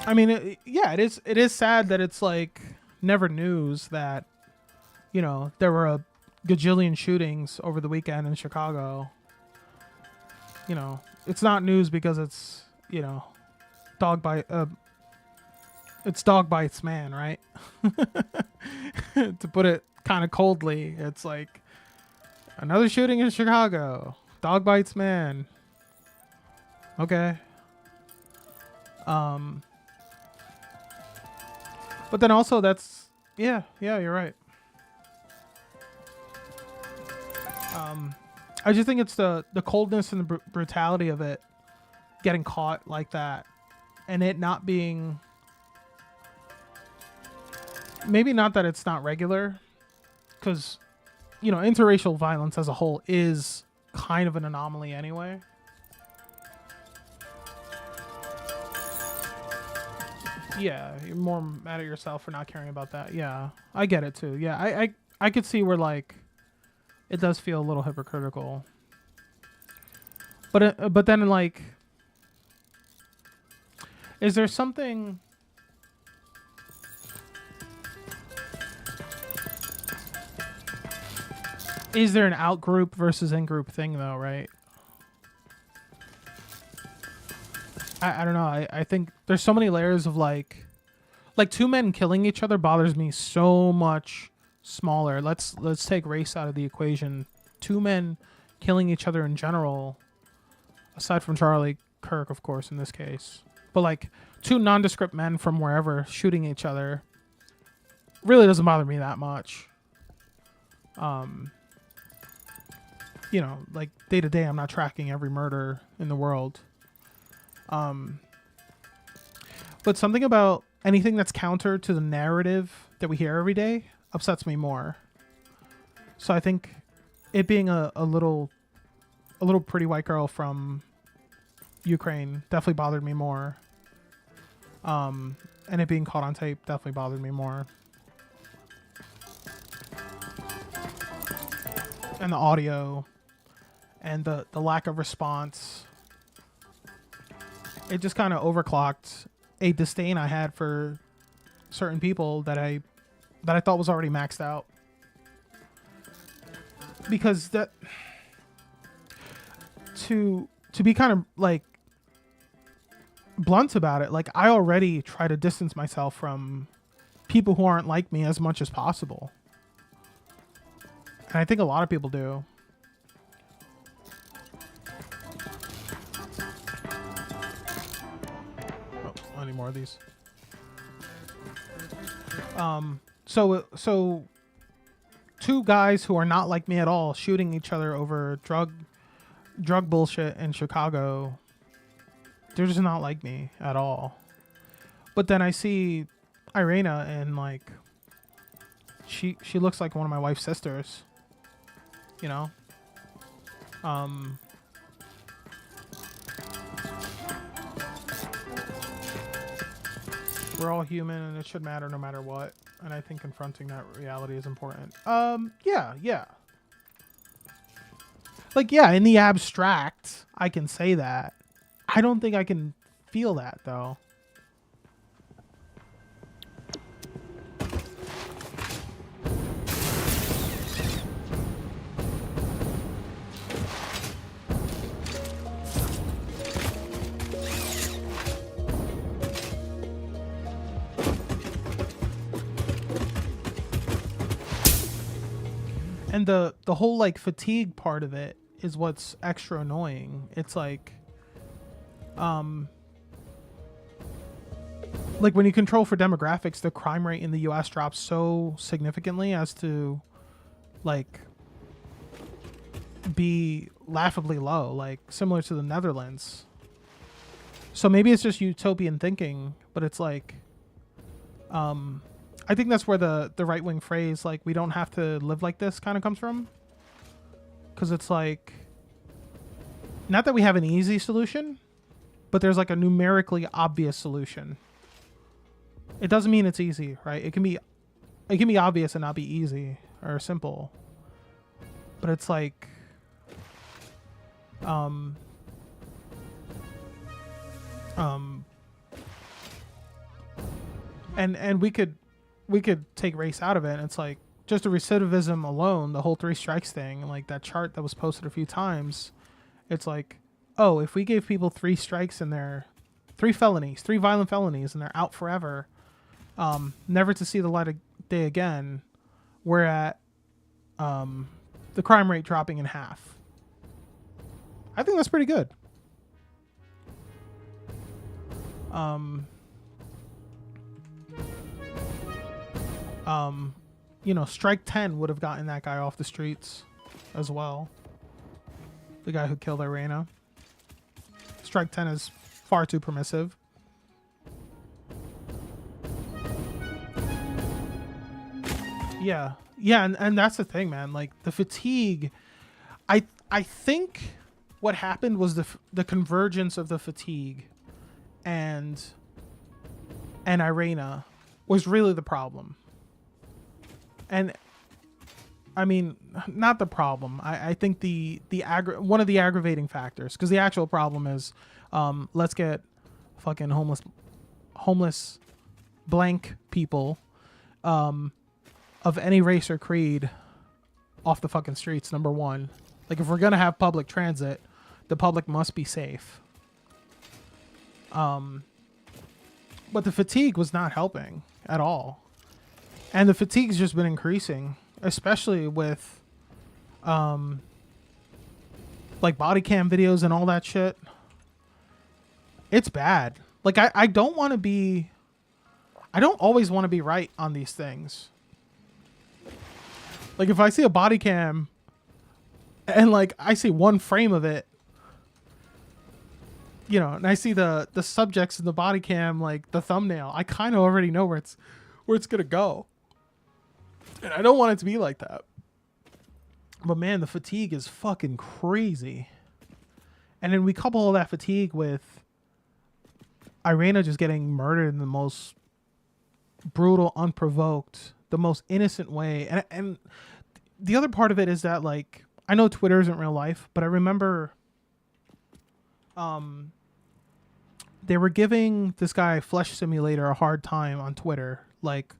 I mean, yeah, it is. It is sad that it's like never news that, you know, there were a gajillion shootings over the weekend in Chicago, you know, it's not news because it's, you know, dog bite. It's dog bites man, right? To put it kind of coldly, it's like another shooting in Chicago. Dog bites man. Okay. But then also that's yeah, you're right. I just think it's the coldness and the brutality of it getting caught like that, and it not being, maybe not that it's not regular, because, you know, interracial violence as a whole is kind of an anomaly anyway. Yeah, you're more mad at yourself for not caring about that. Yeah, I get it too. Yeah, I could see where, like, it does feel a little hypocritical. But then, like, is there something... Is there an out-group versus in-group thing, though, right? I don't know. I think there's so many layers of, like two men killing each other bothers me so much smaller. Let's take race out of the equation. Two men killing each other in general, aside from Charlie Kirk, of course, in this case. But, like, two nondescript men from wherever shooting each other really doesn't bother me that much. You know, like, day to day, I'm not tracking every murder in the world. But something about anything that's counter to the narrative that we hear every day upsets me more. So I think it being a little pretty white girl from Ukraine definitely bothered me more. And it being caught on tape definitely bothered me more. And the audio and the lack of response. It just kind of overclocked a disdain I had for certain people that I thought was already maxed out. Because that to be kind of, like, blunt about it, like, I already try to distance myself from people who aren't like me as much as possible. And I think a lot of people do. Any more of these? So two guys who are not like me at all shooting each other over drug bullshit in Chicago. They're just not like me at all. But then I see Irina, and, like, she looks like one of my wife's sisters. You know? We're all human, and it should matter no matter what. And I think confronting that reality is important. Yeah. Like, yeah, in the abstract, I can say that. I don't think I can feel that, though. And the whole, like, fatigue part of it is what's extra annoying. It's like when you control for demographics, the crime rate in the US drops so significantly as to, like, be laughably low, like similar to the Netherlands. So maybe it's just utopian thinking, but it's like I think that's where the right-wing phrase, like, we don't have to live like this, kind of comes from. Because it's like, not that we have an easy solution, but there's, like, a numerically obvious solution. It doesn't mean it's easy, right? It can be obvious and not be easy or simple. But it's like, and we could take race out of it, and it's like, just the recidivism alone, the whole 3 strikes thing, like that chart that was posted a few times, it's like oh, if we gave people 3 strikes and they're 3 felonies, 3 violent felonies, and they're out forever, never to see the light of day again, we're at the crime rate dropping in half. I think that's pretty good. You know, strike 10 would have gotten that guy off the streets as well. The guy who killed Irena. Strike 10 is far too permissive. Yeah. Yeah, and that's the thing, man. Like, the fatigue, I think what happened was the convergence of the fatigue and Irena was really the problem. And I mean, not the problem. I think one of the aggravating factors, because the actual problem is, let's get fucking homeless blank people of any race or creed off the fucking streets. Number one, like, if we're gonna have public transit, the public must be safe. But the fatigue was not helping at all, and the fatigue's just been increasing, especially with like body cam videos and all that shit. It's bad. Like, I don't want to be, I don't always want to be right on these things. Like, if I see a body cam and like I see one frame of it, you know, and I see the subjects in the body cam, like the thumbnail, I kind of already know where it's gonna go. And I don't want it to be like that. But man, the fatigue is fucking crazy. And then we couple all that fatigue with Irena just getting murdered in the most brutal, unprovoked, the most innocent way. And the other part of it is that, like, I know Twitter isn't real life, but I remember they were giving this guy Flesh Simulator a hard time on Twitter, like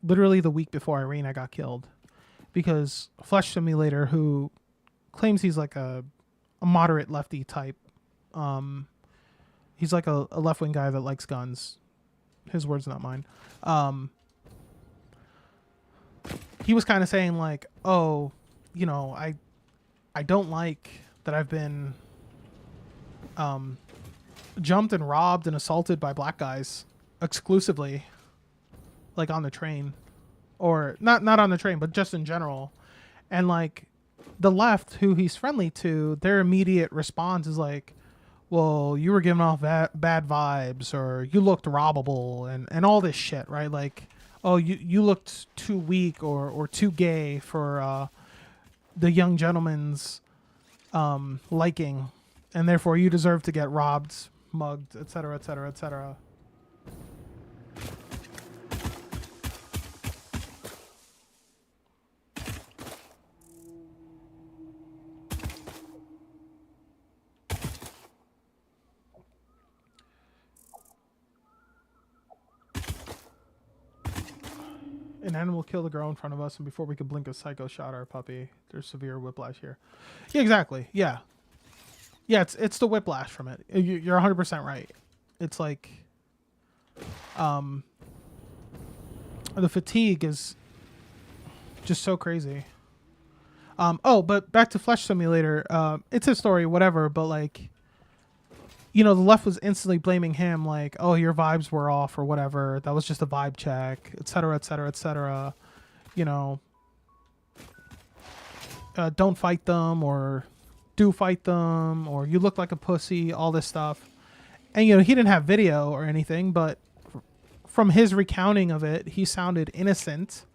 literally the week before Irena got killed, because Flesh Simulator, who claims he's like a moderate lefty type, he's like a left-wing guy that likes guns, his words, not mine. He was kind of saying like, oh, you know, I don't like that I've been jumped and robbed and assaulted by black guys exclusively, like on the train, or not on the train, but just in general. And like the left, who he's friendly to, their immediate response is like, well, you were giving off bad vibes, or you looked robbable, and all this shit, right? Like, oh, you looked too weak or too gay for the young gentleman's liking, and therefore you deserve to get robbed, mugged, etc., etc., etc. An animal killed a girl in front of us, and before we could blink, a psycho shot our puppy. There's severe whiplash here. Yeah, exactly. Yeah. Yeah, it's the whiplash from it. You're 100% right. It's like, the fatigue is just so crazy. Oh, but back to Flesh Simulator. It's his story, whatever, but like, you know, the left was instantly blaming him, like, oh, your vibes were off or whatever. That was just a vibe check, etc., etc., etc. You know, don't fight them, or do fight them, or you look like a pussy, all this stuff. And, you know, he didn't have video or anything, but from his recounting of it, he sounded innocent,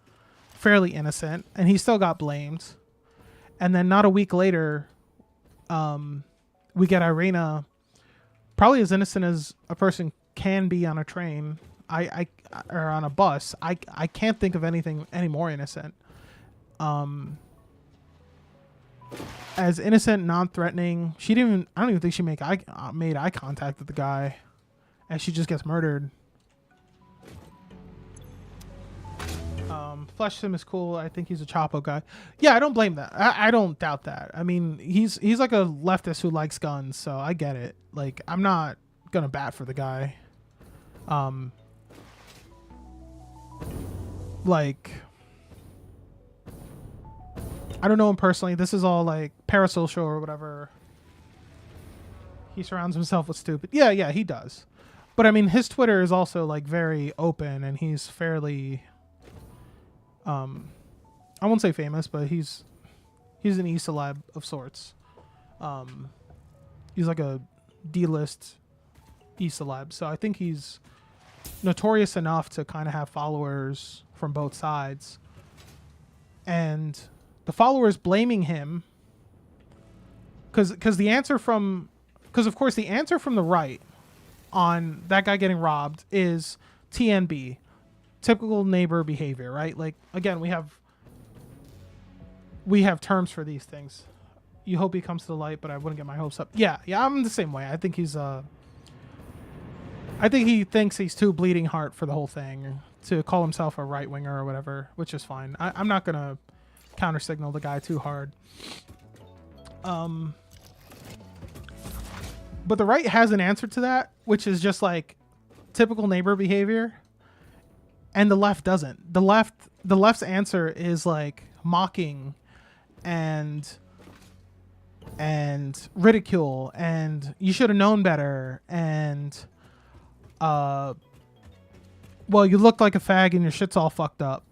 fairly innocent, and he still got blamed. And then not a week later, we get Irena, probably as innocent as a person can be on a train, or on a bus. I can't think of anything any more innocent. As innocent, non-threatening. She didn't even, I don't even think she made eye contact with the guy, and she just gets murdered. Flesh Sim is cool. I think he's a Chapo guy. Yeah, I don't blame that. I don't doubt that. I mean, he's like a leftist who likes guns, so I get it. Like, I'm not gonna bat for the guy. Like, I don't know him personally. This is all like parasocial or whatever. He surrounds himself with stupid. Yeah, he does. But I mean, his Twitter is also like very open, and he's fairly, I won't say famous, but he's an e-celeb of sorts. He's like a D-list e-celeb, so I think he's notorious enough to kind of have followers from both sides. And the followers blaming him, because of course the answer from the right on that guy getting robbed is TNB, typical neighbor behavior, right? Like, again, we have terms for these things. You hope he comes to the light, but I wouldn't get my hopes up. Yeah, I'm the same way. I think he thinks he's too bleeding heart for the whole thing to call himself a right winger or whatever, which is fine. I'm not gonna counter signal the guy too hard. But the right has an answer to that, which is just like typical neighbor behavior, and the left doesn't. The left's answer is like mocking and ridicule, and you should have known better, and well, you look like a fag and your shit's all fucked up.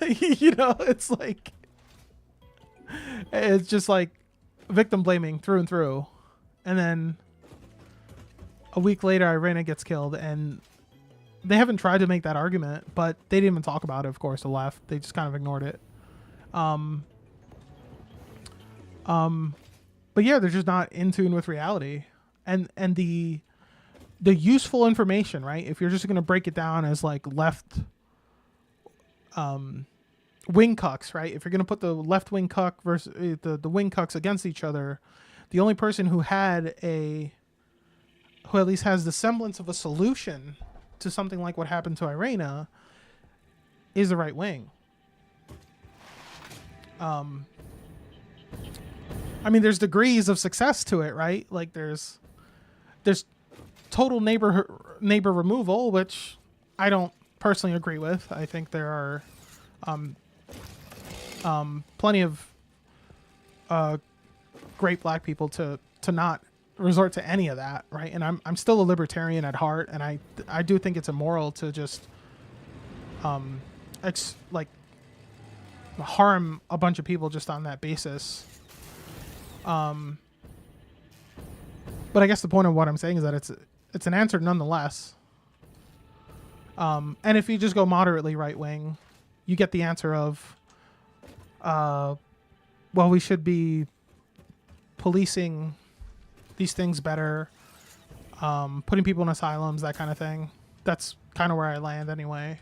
You know, it's just like victim blaming through and through. And then a week later, Irena gets killed, and they haven't tried to make that argument, but they didn't even talk about it, of course, the left. They just kind of ignored it. But yeah, they're just not in tune with reality. And the useful information, right? If you're just going to break it down as like left wing cucks, right? If you're going to put the left wing cuck versus the wing cucks against each other, the only person who at least has the semblance of a solution to something like what happened to Irena is the right wing. I mean, there's degrees of success to it, right? Like there's total neighbor removal, which I don't personally agree with. I think there are plenty of great black people to not resort to any of that, right? And I'm still a libertarian at heart, and I do think it's immoral to just harm a bunch of people just on that basis. But I guess the point of what I'm saying is that it's an answer nonetheless. And if you just go moderately right wing, you get the answer of, well, we should be policing these things better, putting people in asylums, that kind of thing. That's kind of where I land anyway.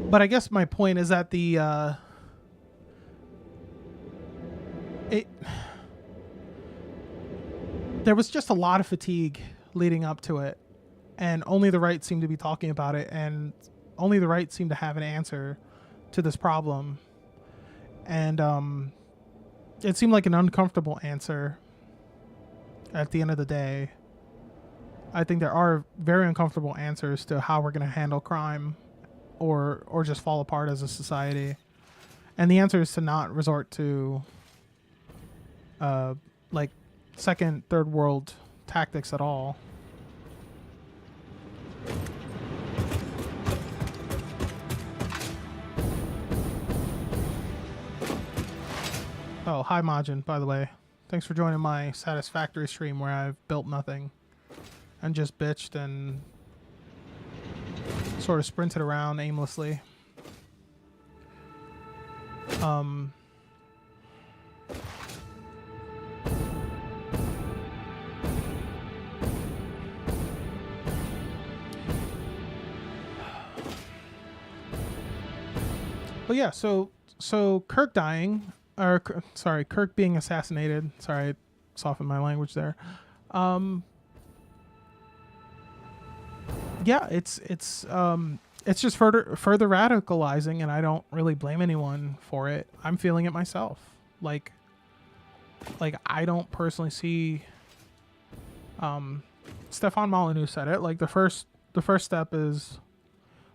But I guess my point is that there was just a lot of fatigue leading up to it, and only the right seemed to be talking about it, and only the right seemed to have an answer to this problem. And it seemed like an uncomfortable answer at the end of the day. I think there are very uncomfortable answers to how we're going to handle crime or just fall apart as a society. And the answer is to not resort to like second, third world tactics at all. Oh, hi Majin, by the way. Thanks for joining my Satisfactory stream where I've built nothing and just bitched and sort of sprinted around aimlessly. But yeah, so so Kirk dying, or sorry, Kirk being assassinated. Sorry, I softened my language there. Yeah, it's just further radicalizing, and I don't really blame anyone for it. I'm feeling it myself. Like I don't personally see. Stefan Molyneux said it. Like the first step is,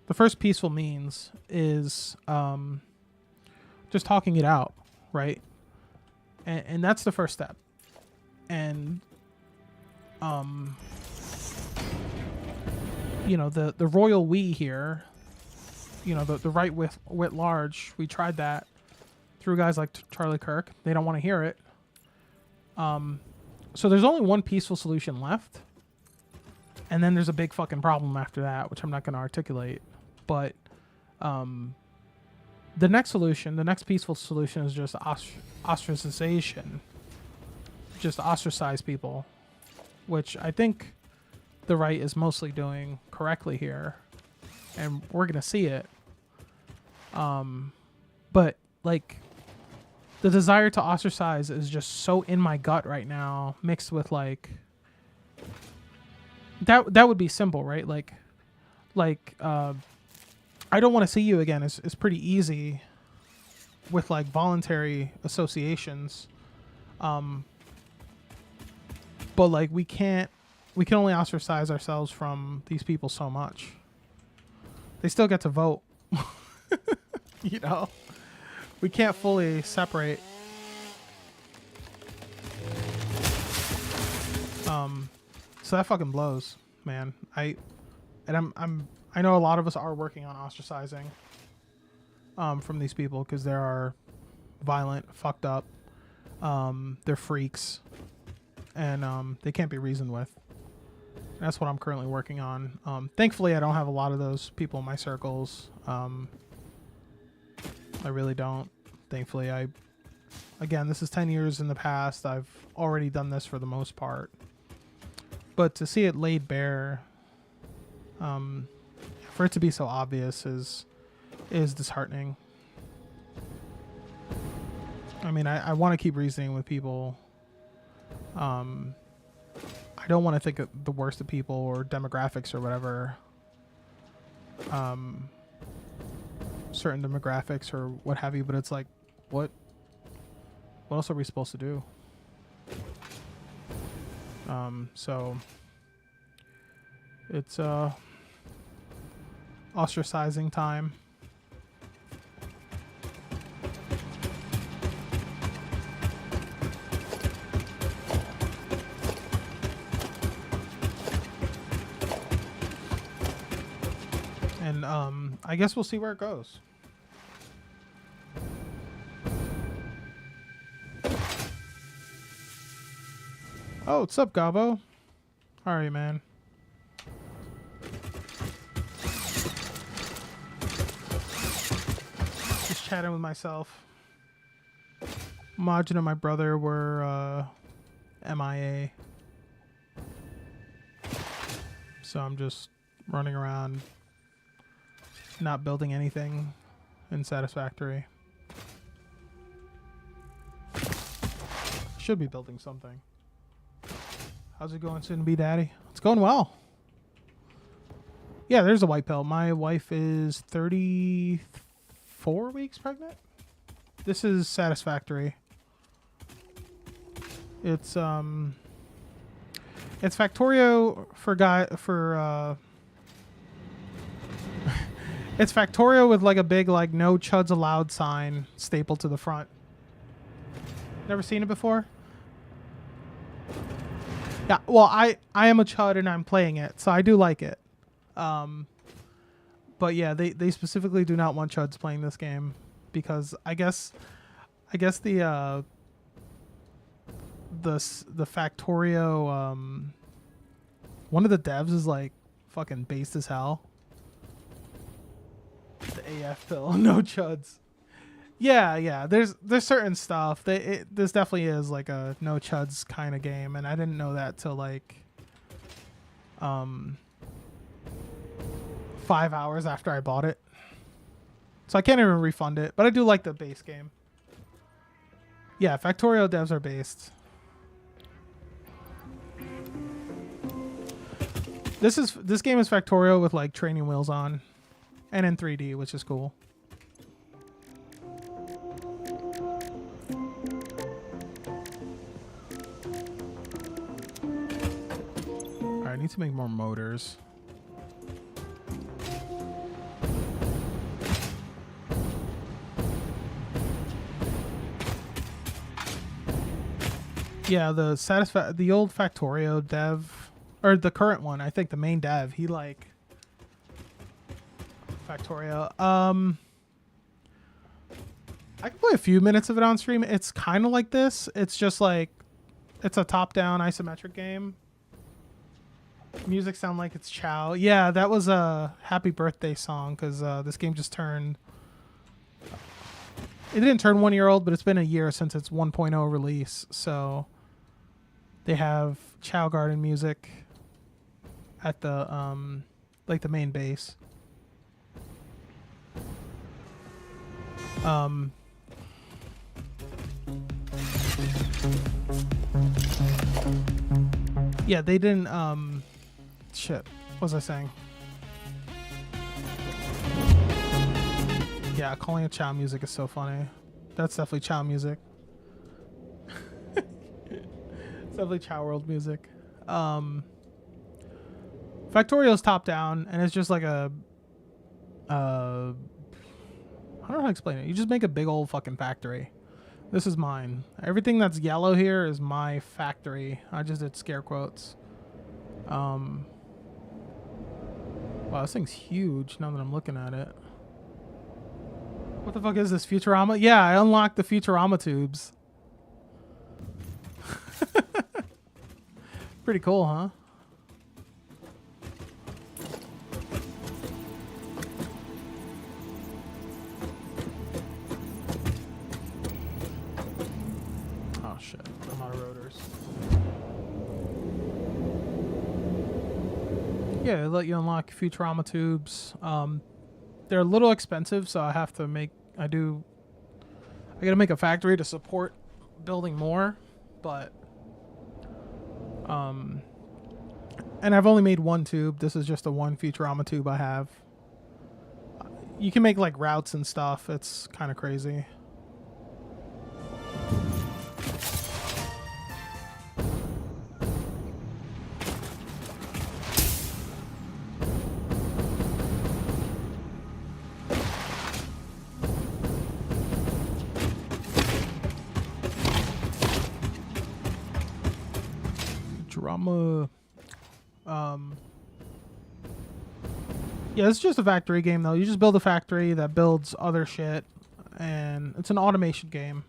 the first peaceful means is just talking it out, right? And that's the first step. And you know, the royal we here, you know, the right writ large, we tried that through guys like Charlie Kirk. They don't want to hear it. So there's only one peaceful solution left. And then there's a big fucking problem after that, which I'm not going to articulate. But the next solution, the next peaceful solution is just ostracization. Just ostracize people, which I think the right is mostly doing correctly here. And we're going to see it. But, like, the desire to ostracize is just so in my gut right now, mixed with, like... That would be simple, right? Like, I don't want to see you again. It's pretty easy with like voluntary associations, but like we can only ostracize ourselves from these people so much. They still get to vote, you know. We can't fully separate. So that fucking blows, man. I know a lot of us are working on ostracizing from these people because they are violent, fucked up. They're freaks, and they can't be reasoned with. That's what I'm currently working on. Thankfully, I don't have a lot of those people in my circles. I really don't. Thankfully, again, this is 10 years in the past. I've already done this for the most part. But to see it laid bare, for it to be so obvious is disheartening. I mean, I want to keep reasoning with people. I don't want to think of the worst of people or demographics or whatever. Certain demographics or what have you, but it's like, what else are we supposed to do? So it's ostracizing time. And I guess we'll see where it goes. Oh, what's up, Gabo? How are you, man? Just chatting with myself. Majin and my brother were MIA. So I'm just running around, not building anything in Satisfactory. Should be building something. How's it going, soon to be daddy? It's going well. Yeah, there's a white pill. My wife is 34 weeks pregnant. This is Satisfactory. It's Factorio it's Factorio with like a big like no chuds allowed sign stapled to the front. Never seen it before? Yeah, well, I am a chud and I'm playing it, so I do like it. But yeah, they specifically do not want chuds playing this game because I guess the Factorio one of the devs is like fucking based as hell. The AF pill, no chuds. Yeah. There's certain stuff. This definitely is like a no chuds kind of game, and I didn't know that till like 5 hours after I bought it. So I can't even refund it, but I do like the base game. Yeah, Factorio devs are based. This game is Factorio with like training wheels on, and in 3D, which is cool. All right, I need to make more motors. Yeah, the old Factorio dev, or the current one, I think the main dev, he like Factorio. I can play a few minutes of it on stream. It's kind of like this. It's just like it's a top-down isometric game. Music sound like it's Chow. Yeah, that was a happy birthday song because this game just turned. It didn't turn 1 year old, but it's been a year since its 1.0 release. So they have Chow Garden music at the like the main base. Yeah, they didn't shit. What was I saying? Yeah, calling it Chow music is so funny. That's definitely Chow music. It's definitely Chow World music. Factorio's top down, and it's just like a I don't know how to explain it. You just make a big old fucking factory. This is mine. Everything that's yellow here is my factory. I just did scare quotes. Wow, this thing's huge now that I'm looking at it. What the fuck is this, Futurama? Yeah, I unlocked the Futurama tubes. Pretty cool, huh? Oh shit, I'm out of rotors. Yeah, they let you unlock Futurama tubes. They're a little expensive, so I have to make. I gotta make a factory to support building more, but and I've only made one tube. This is just the one Futurama tube I have. You can make like routes and stuff. It's kind of crazy. Drama. Yeah, it's just a factory game though. You just build a factory that builds other shit, and it's an automation game.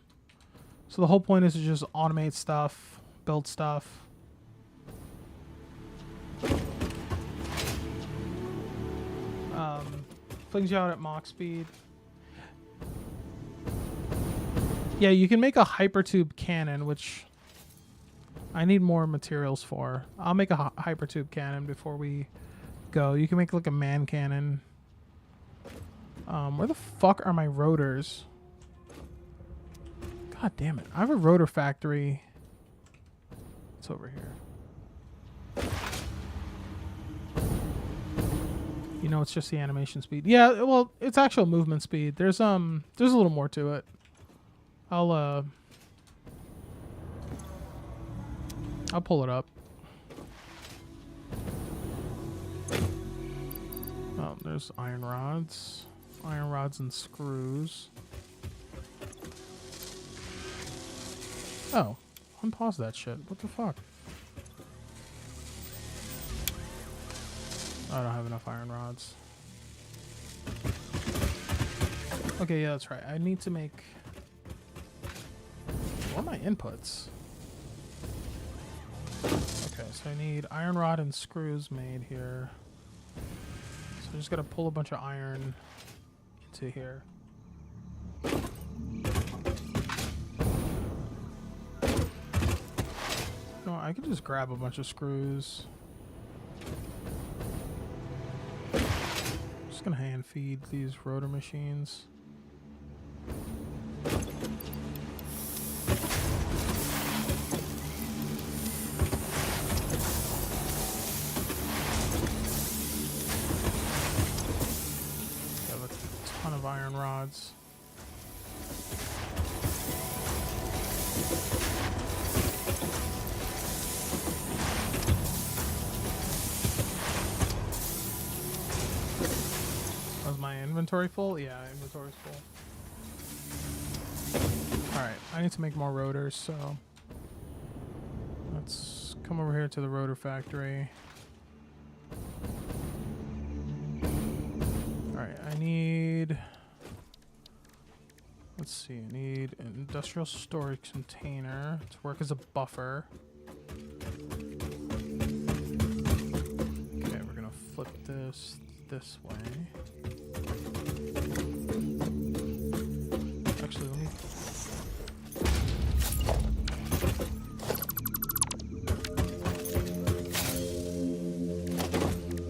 So the whole point is to just automate stuff, build stuff. Flings you out at Mach speed. Yeah, you can make a hypertube cannon, which I need more materials for. I'll make a hypertube cannon before we go. You can make like a man cannon. Where the fuck are my rotors? God damn it. I have a rotor factory. It's over here. You know, it's just the animation speed. Yeah, well, it's actual movement speed. There's a little more to it. I'll pull it up. Oh, there's iron rods and screws. Oh, unpause that shit. What the fuck? I don't have enough iron rods. Okay, yeah, that's right. I need to make... What are my inputs? Okay, so I need iron rod and screws made here. So I just gotta pull a bunch of iron into here. No, I could just grab a bunch of screws. Just gonna hand feed these rotor machines. Got a ton of iron rods. Was my inventory full? Yeah, inventory's full. Alright, I need to make more rotors, so let's come over here to the rotor factory. Alright, I need... Let's see, I need an industrial storage container to work as a buffer. Okay, we're gonna flip this way. Actually, let me...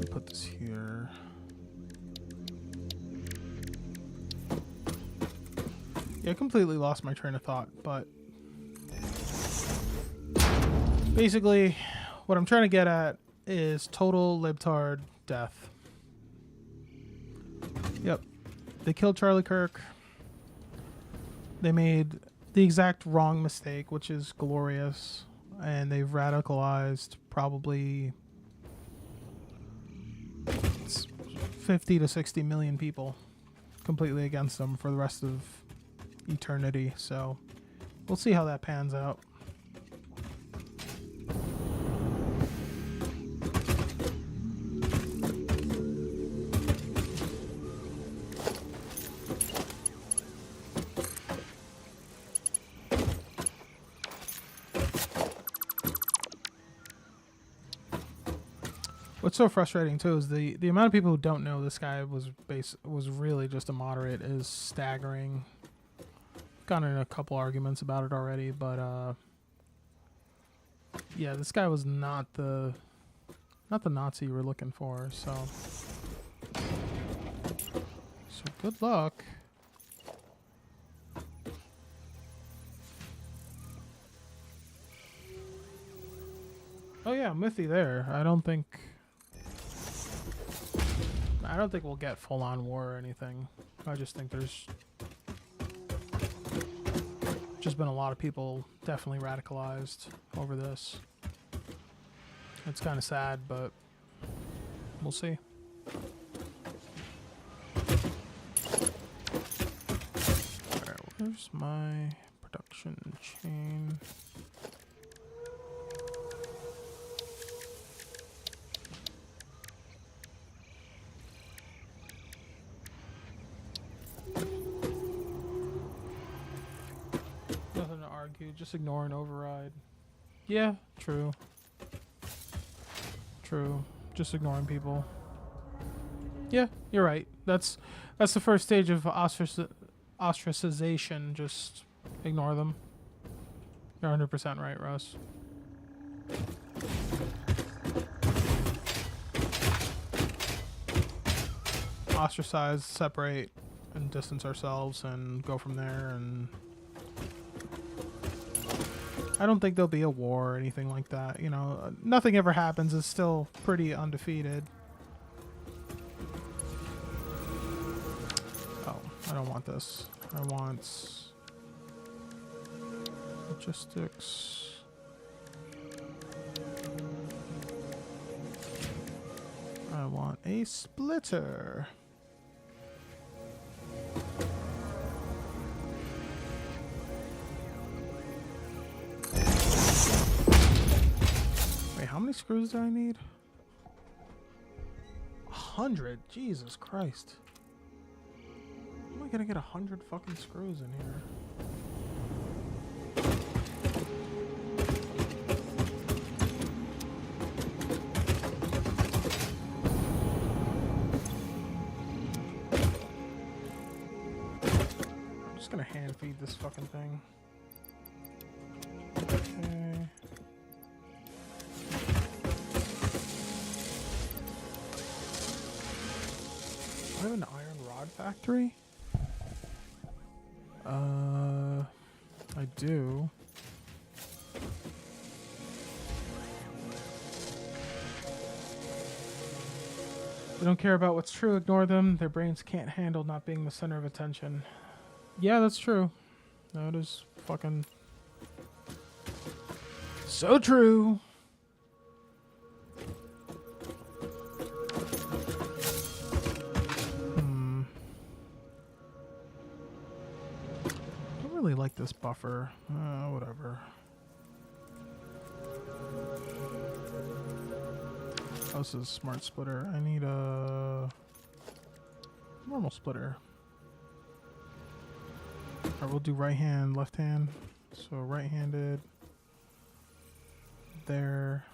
put this here. Yeah, I completely lost my train of thought, but basically what I'm trying to get at is total libtard death. Yep. They killed Charlie Kirk. They made the exact wrong mistake, which is glorious, and they've radicalized probably 50 to 60 million people completely against them for the rest of eternity. So we'll see how that pans out. What's so frustrating too is the amount of people who don't know this guy was really just a moderate is staggering. Gotten in a couple arguments about it already, but yeah, this guy was not the Nazi you were looking for. So good luck. Oh yeah, I'm with you there. I don't think we'll get full-on war or anything. I just think there's just been a lot of people definitely radicalized over this. It's kind of sad, but we'll see. Alright, where's my production chain? Just ignore an override. Yeah, true. True. Just ignoring people. Yeah, you're right. That's the first stage of ostracization. Just ignore them. You're 100% right, Russ. Ostracize, separate, and distance ourselves, and go from there. And I don't think there'll be a war or anything like that. You know, nothing ever happens. It's still pretty undefeated. Oh, I don't want this. I want logistics. I want a splitter. How many screws do I need? 100. Jesus Christ. How am I gonna get 100 fucking screws in here? I'm just gonna hand feed this fucking thing. Okay. Factory? I do. They don't care about what's true, ignore them. Their brains can't handle not being the center of attention. Yeah, that's true. That is fucking so true. I don't really like this buffer. Whatever. Oh, this is a smart splitter. I need a normal splitter. Or we'll do right hand, left hand. So right-handed. There.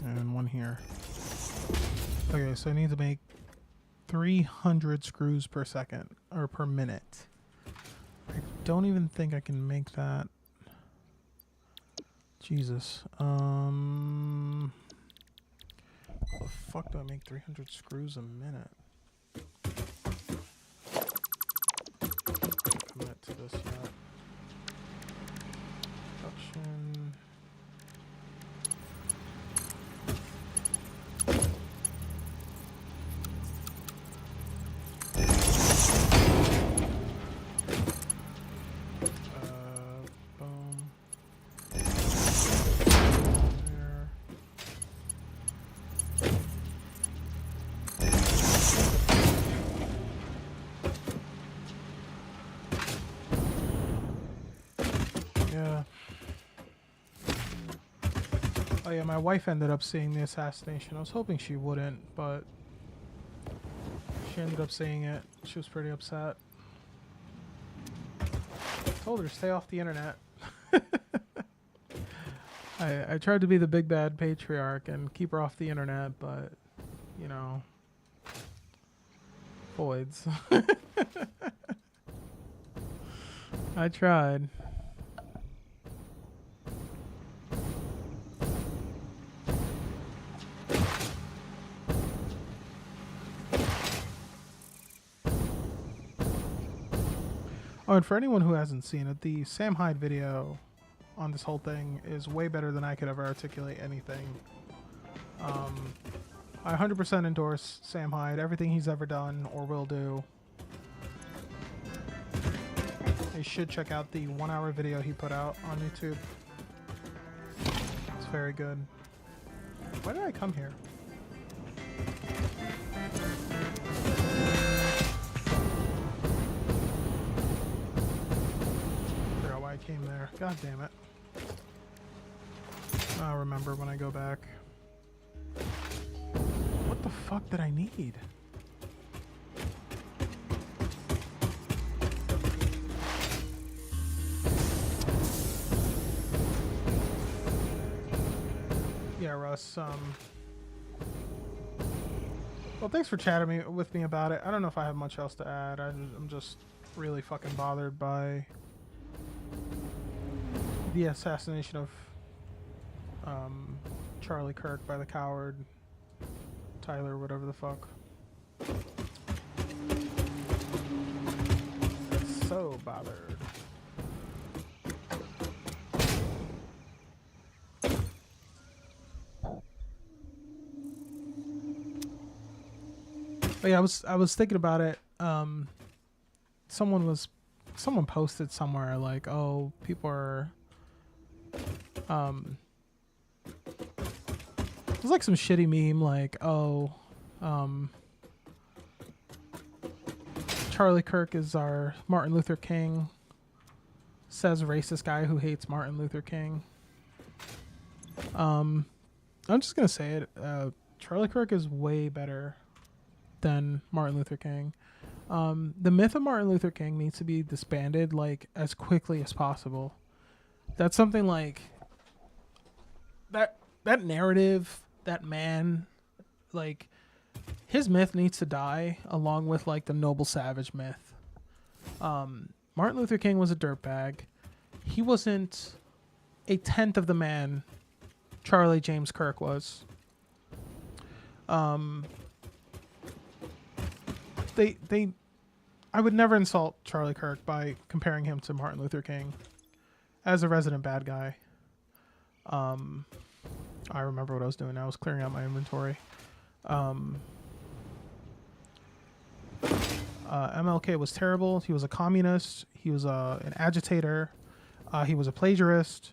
And one here. Okay, so I need to make 300 screws per second, or per minute. I don't even think I can make that. Jesus. How the fuck do I make 300 screws a minute? Can't commit to this yet. Production. Boom. There. Yeah. Oh yeah, my wife ended up seeing the assassination. I was hoping she wouldn't, but she ended up seeing it. She was pretty upset. Told her to stay off the internet. I tried to be the big bad patriarch and keep her off the internet, but you know, voids. I tried. Oh, and for anyone who hasn't seen it, the Sam Hyde video on this whole thing is way better than I could ever articulate anything. I 100% endorse Sam Hyde, everything he's ever done or will do. You should check out the 1-hour video he put out on YouTube. It's very good. Why did I come here? I came there. God damn it. I'll remember when I go back. What the fuck did I need? Yeah, Russ, well, thanks for chatting with me about it. I don't know if I have much else to add. I'm just really fucking bothered by the assassination of Charlie Kirk by the coward Tyler, whatever the fuck. So bothered. But yeah, I was thinking about it. Someone posted somewhere like, oh, people are there's like some shitty meme like, oh, Charlie Kirk is our Martin Luther King, says racist guy who hates Martin Luther King. I'm just gonna say it, Charlie Kirk is way better than Martin Luther King. The myth of Martin Luther King needs to be disbanded like as quickly as possible. That's something like that narrative, that man, like his myth needs to die along with like the noble savage myth. Martin Luther King was a dirtbag. He wasn't a tenth of the man Charlie James Kirk was. Um, they I would never insult Charlie Kirk by comparing him to Martin Luther King as a resident bad guy. I remember what I was doing. I was clearing out my inventory. MLK was terrible. He was a communist. He was an agitator. He was a plagiarist.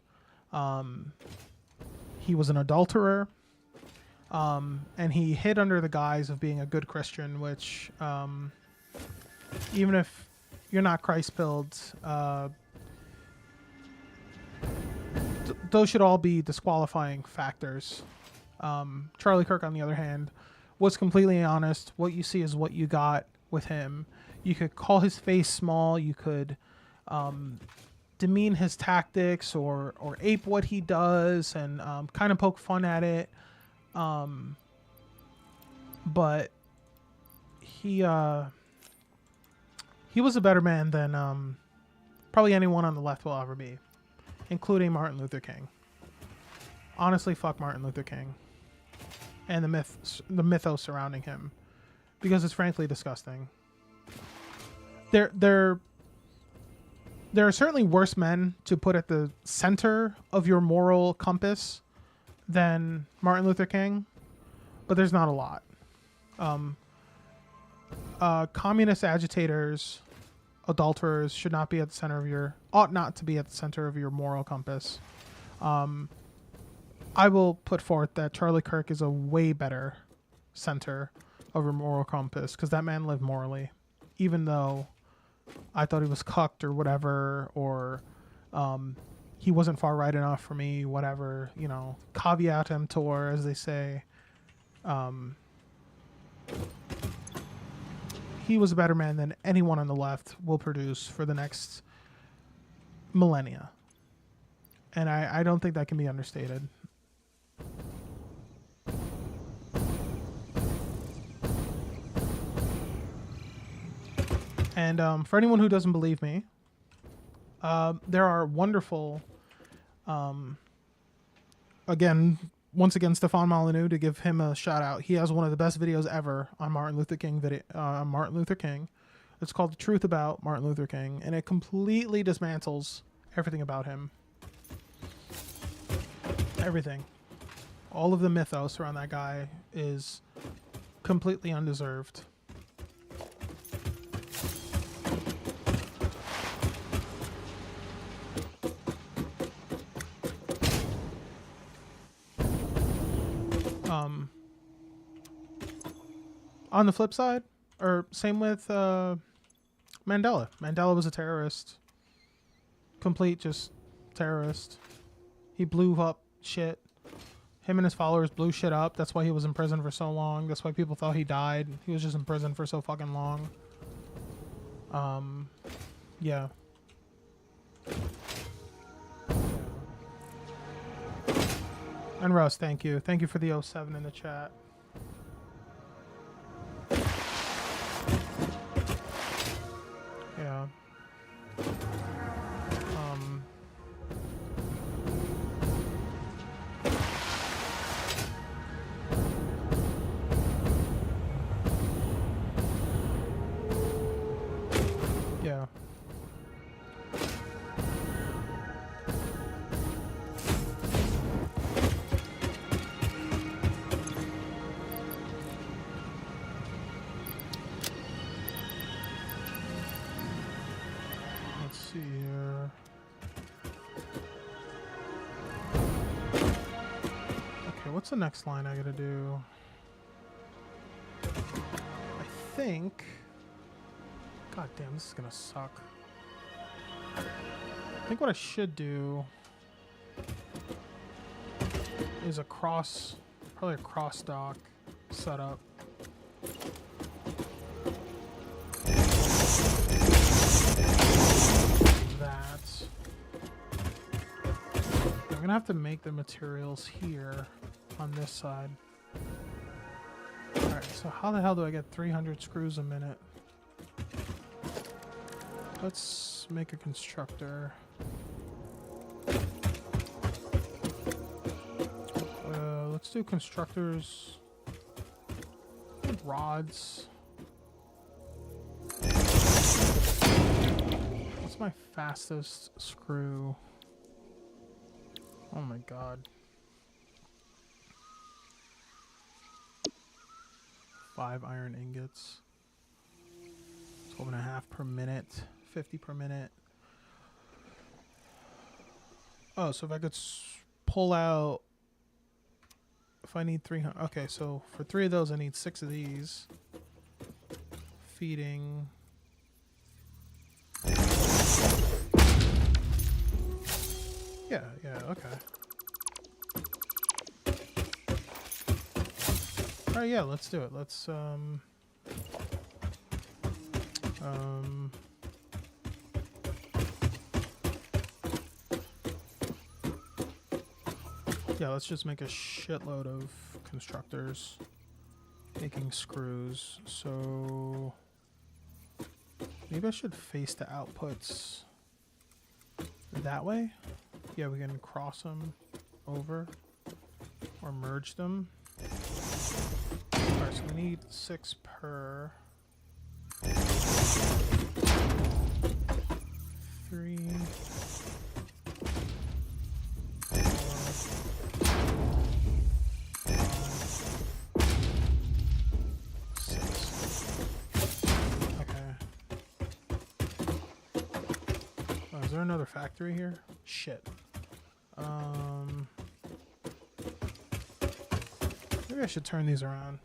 He was an adulterer. And he hid under the guise of being a good Christian, which, even if you're not Christ-pilled, those should all be disqualifying factors. Charlie Kirk, on the other hand, was completely honest. What you see is what you got with him. You could call his face small. You could demean his tactics or ape what he does and kind of poke fun at it. But he was a better man than probably anyone on the left will ever be, including Martin Luther King. Honestly, fuck Martin Luther King and the mythos surrounding him, because it's frankly disgusting. There are certainly worse men to put at the center of your moral compass than Martin Luther King, but there's not a lot. Communist agitators, adulterers ought not to be at the center of your moral compass. I will put forth that Charlie Kirk is a way better center of your moral compass, because that man lived morally, even though I thought he was cucked or whatever, or he wasn't far right enough for me, whatever, caveat emptor, as they say. He was a better man than anyone on the left will produce for the next millennia. And I don't think that can be understated. And for anyone who doesn't believe me, there are wonderful, once again, Stefan Molyneux, to give him a shout out. He has one of the best videos ever on Martin Luther King. It's called The Truth About Martin Luther King, and it completely dismantles everything about him. Everything. All of the mythos around that guy is completely undeserved. On the flip side, or same with Mandela. Mandela was a terrorist. Complete just terrorist. He blew up shit. Him and his followers blew shit up. That's why he was in prison for so long. That's why people thought he died. He was just in prison for so fucking long. Yeah. And Russ, thank you. Thank you for the 07 in the chat. Yeah. Yeah. Let's see here. Okay, what's the next line I gotta do? I think... God damn, this is gonna suck. I think what I should do is probably a cross dock setup. That. I'm gonna have to make the materials here on this side. Alright, so how the hell do I get 300 screws a minute? Let's make a constructor. Let's do constructors need rods. What's my fastest screw? Oh my god. 5 iron ingots. 12.5 per minute. 50 per minute. Oh, so if I could pull out... If I need 300... Okay, so for 3 of those, I need 6 of these. Feeding... Yeah, okay. Alright, yeah, let's do it. Let's, yeah, let's just make a shitload of constructors making screws. So maybe I should face the outputs that way. Yeah, we can cross them over or merge them. Alright, so we need 6 per 3, 4, 5, 6. Okay. Oh, is there another factory here? Shit. Maybe I should turn these around.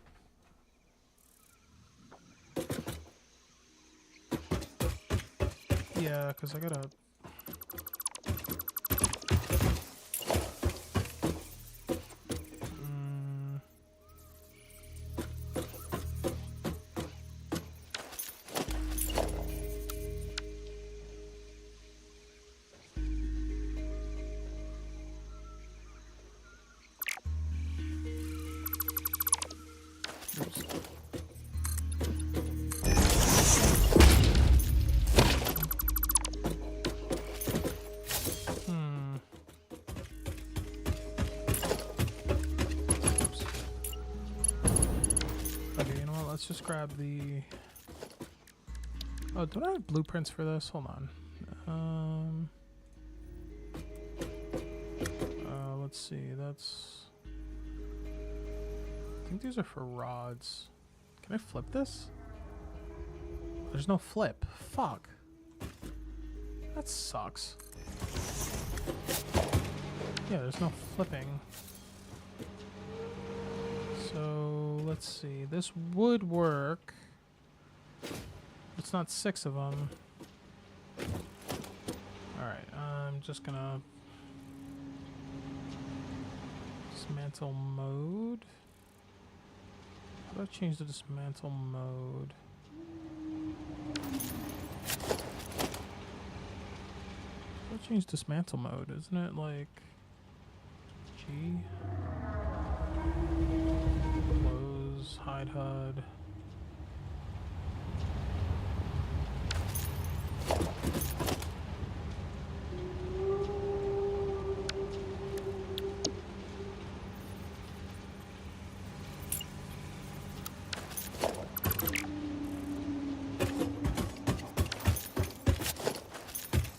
Yeah, because I gotta... Let's just grab the... Oh, don't I have blueprints for this? Hold on. Let's see. That's... I think these are for rods. Can I flip this? There's no flip. Fuck. That sucks. Yeah, there's no flipping. So let's see. This would work. It's not 6 of them. Alright, I'm just gonna dismantle mode. How do I change the dismantle mode? How do I change dismantle mode? Isn't it like G? Close, hide HUD.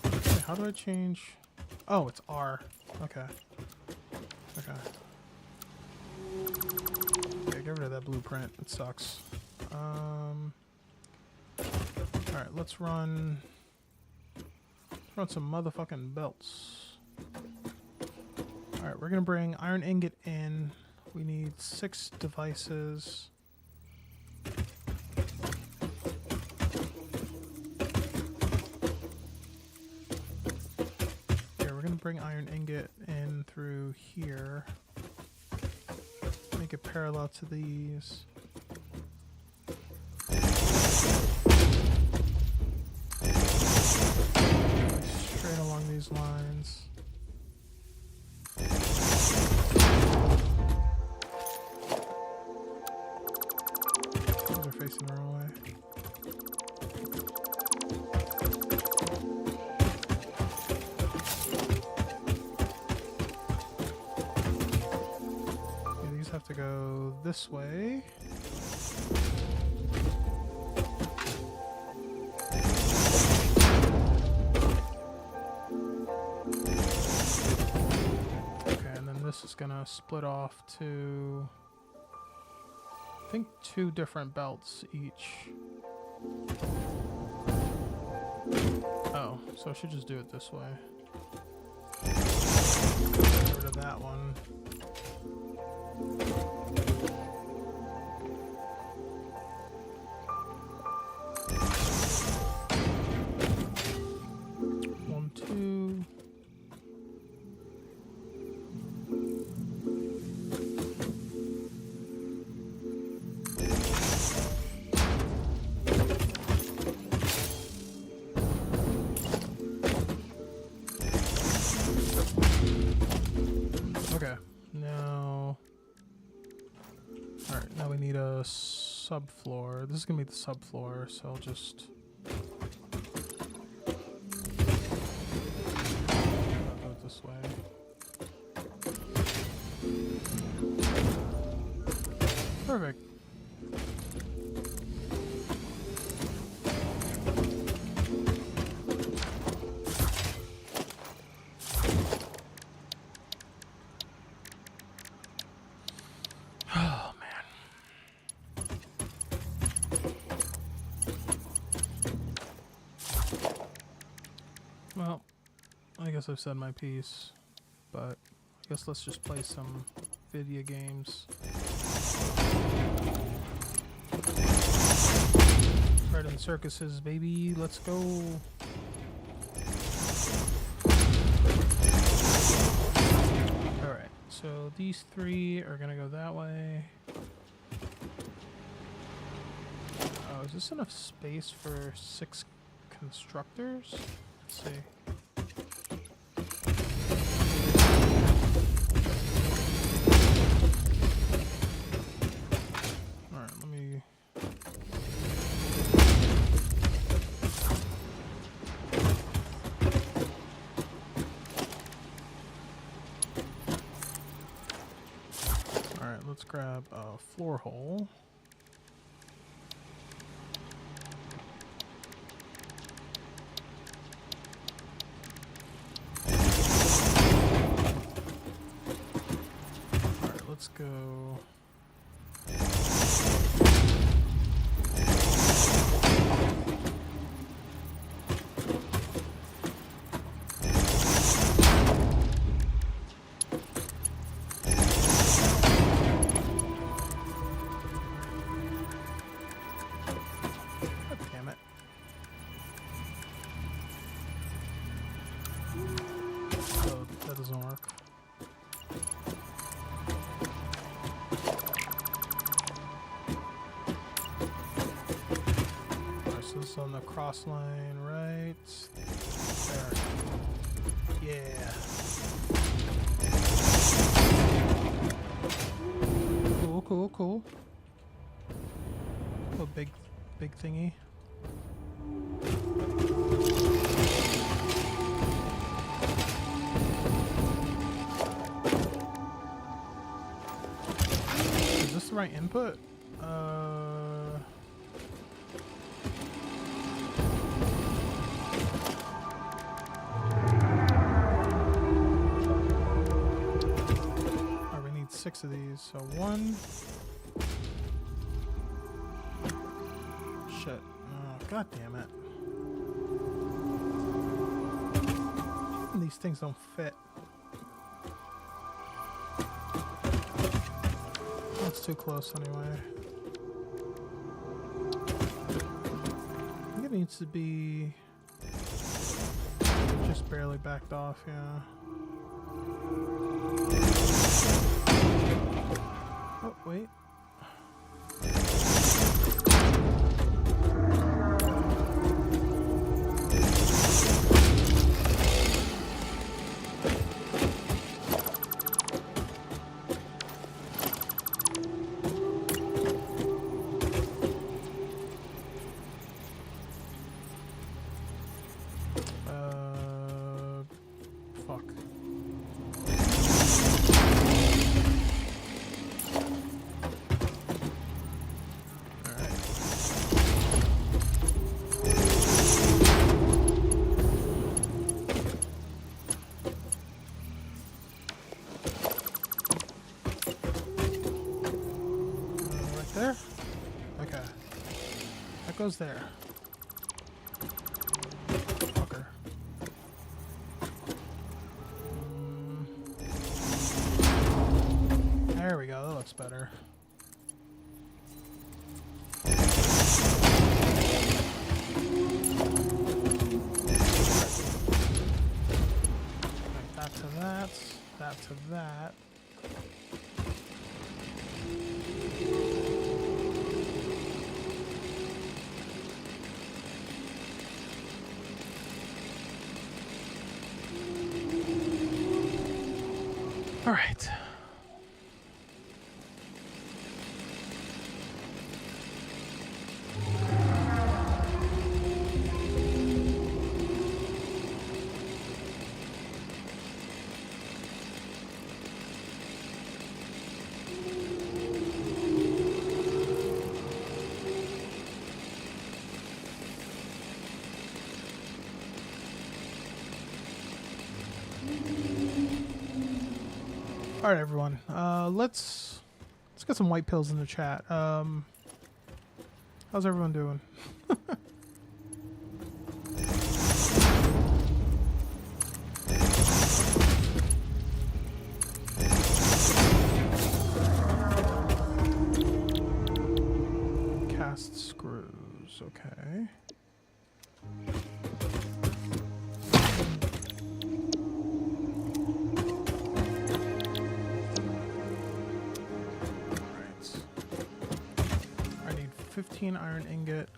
Okay, how do I change? Oh, it's R. Okay. Okay. Okay, get rid of that blueprint. It sucks. Alright, let's run some motherfucking belts. Alright, we're gonna bring iron ingot in. We need 6 devices. Yeah, we're gonna bring iron ingot in through here. Make it parallel to these. Straight along these lines. These are facing the wrong way. Okay, these have to go this way. this is gonna split off to, I think, 2 different belts each. Oh, so I should just do it this way. Get rid of that one. One, two. Okay, now, alright, now we need a subfloor. This is gonna be the subfloor, so I'll just go this way. Perfect. Oh, man. Well, I guess I've said my piece, but I guess let's just play some video games. Right in circuses, baby. Let's go. Alright, so these 3 are gonna go that way. Oh, is this enough space for 6 constructors? Let's see. Alright, let me... Alright, let's grab a floor hole. Alright, let's go. God damn it. Oh, that doesn't work. Alright, so this is on the cross line, right? There. Yeah. Cool, cool, cool. A big thingy. Is this the right input? Oh, we need 6 of these, so 1. Shit. Oh, god damn it. These things don't fit. That's too close anyway. I think it needs to be just barely backed off, yeah. Oh, wait. Fuck. goes there? Fucker. There we go. That looks better. That to that. That to that. All right. All right, everyone. Let's get some white pills in the chat. How's everyone doing? Cast screws. Okay. I need 15 iron ingot.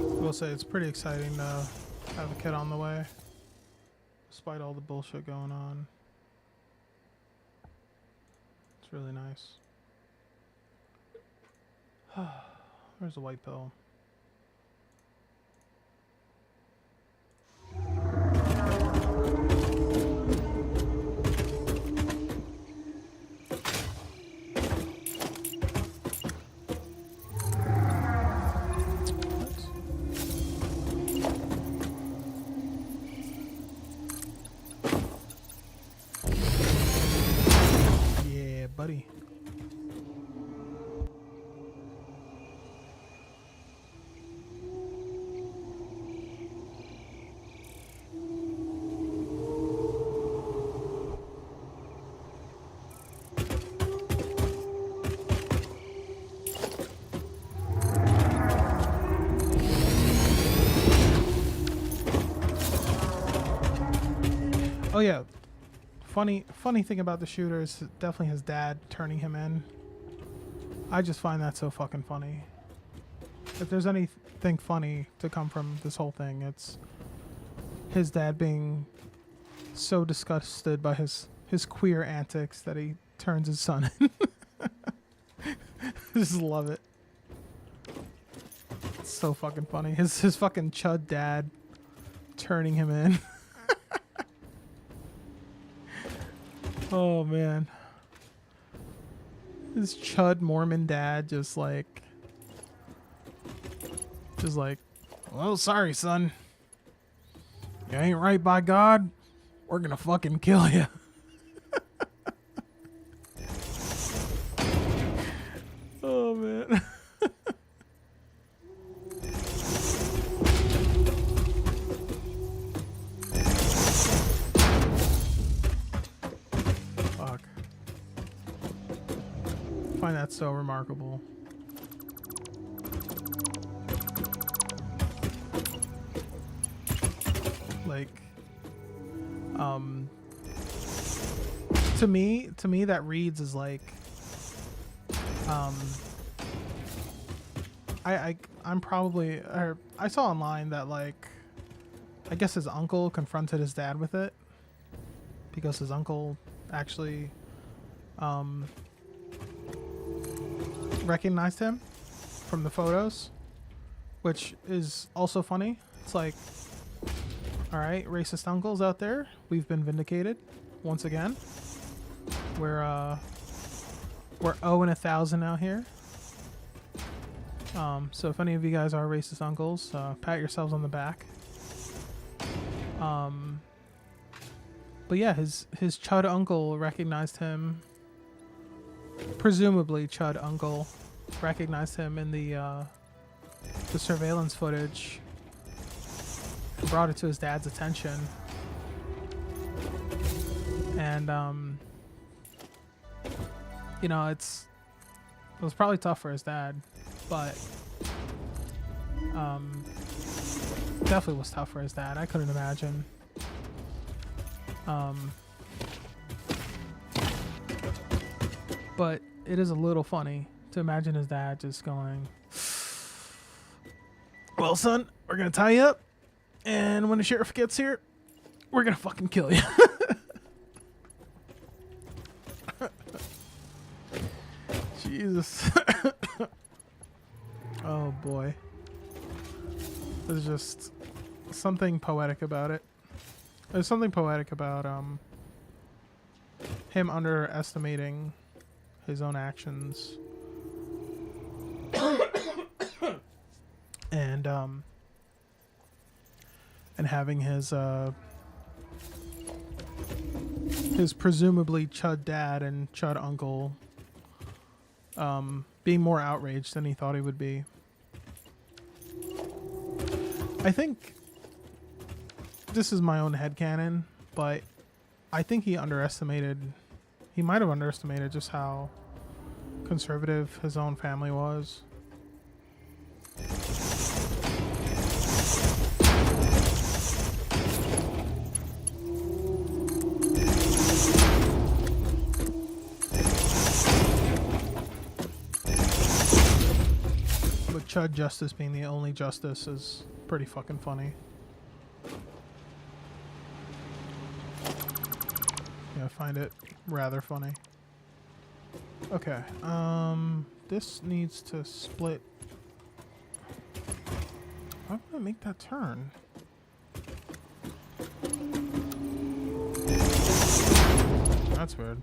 I will say it's pretty exciting to have a kid on the way, despite all the bullshit going on. It's really nice. There's a white pill. Yeah, buddy. Oh yeah, funny thing about the shooter is definitely his dad turning him in. I just find that so fucking funny. If there's anything funny to come from this whole thing, it's his dad being so disgusted by his queer antics that he turns his son in. I just love it. It's so fucking funny. His fucking chud dad turning him in. Oh man. His chud Mormon dad just like, well, sorry, son. You ain't right by God. We're gonna fucking kill you. Oh man. Fuck. I find that so remarkable. Like, to me that reads as like, I'm probably, or I saw online that like, I guess his uncle confronted his dad with it because his uncle actually recognized him from the photos, which is also funny. It's like, all right, racist uncles out there, we've been vindicated once again. We're 0-1,000 out here. So if any of you guys are racist uncles, pat yourselves on the back. But yeah, his Chud uncle recognized him. Presumably, Chud uncle recognized him in the surveillance footage. And brought it to his dad's attention. And you know, it was probably tough for his dad, but definitely was tough for his dad. I couldn't imagine. But it is a little funny to imagine his dad just going, "Well, son, we're gonna tie you up, and when the sheriff gets here, we're gonna fucking kill you." Jesus. Oh boy. There's just something poetic about it. There's something poetic about him underestimating his own actions. And having his presumably Chud dad and Chud uncle being more outraged than he thought he would be. I think this is my own headcanon, but I think he might have underestimated just how conservative his own family was. But Chud justice being the only justice is pretty fucking funny. Yeah, I find it rather funny. Okay, this needs to split. Why would I make that turn? That's weird.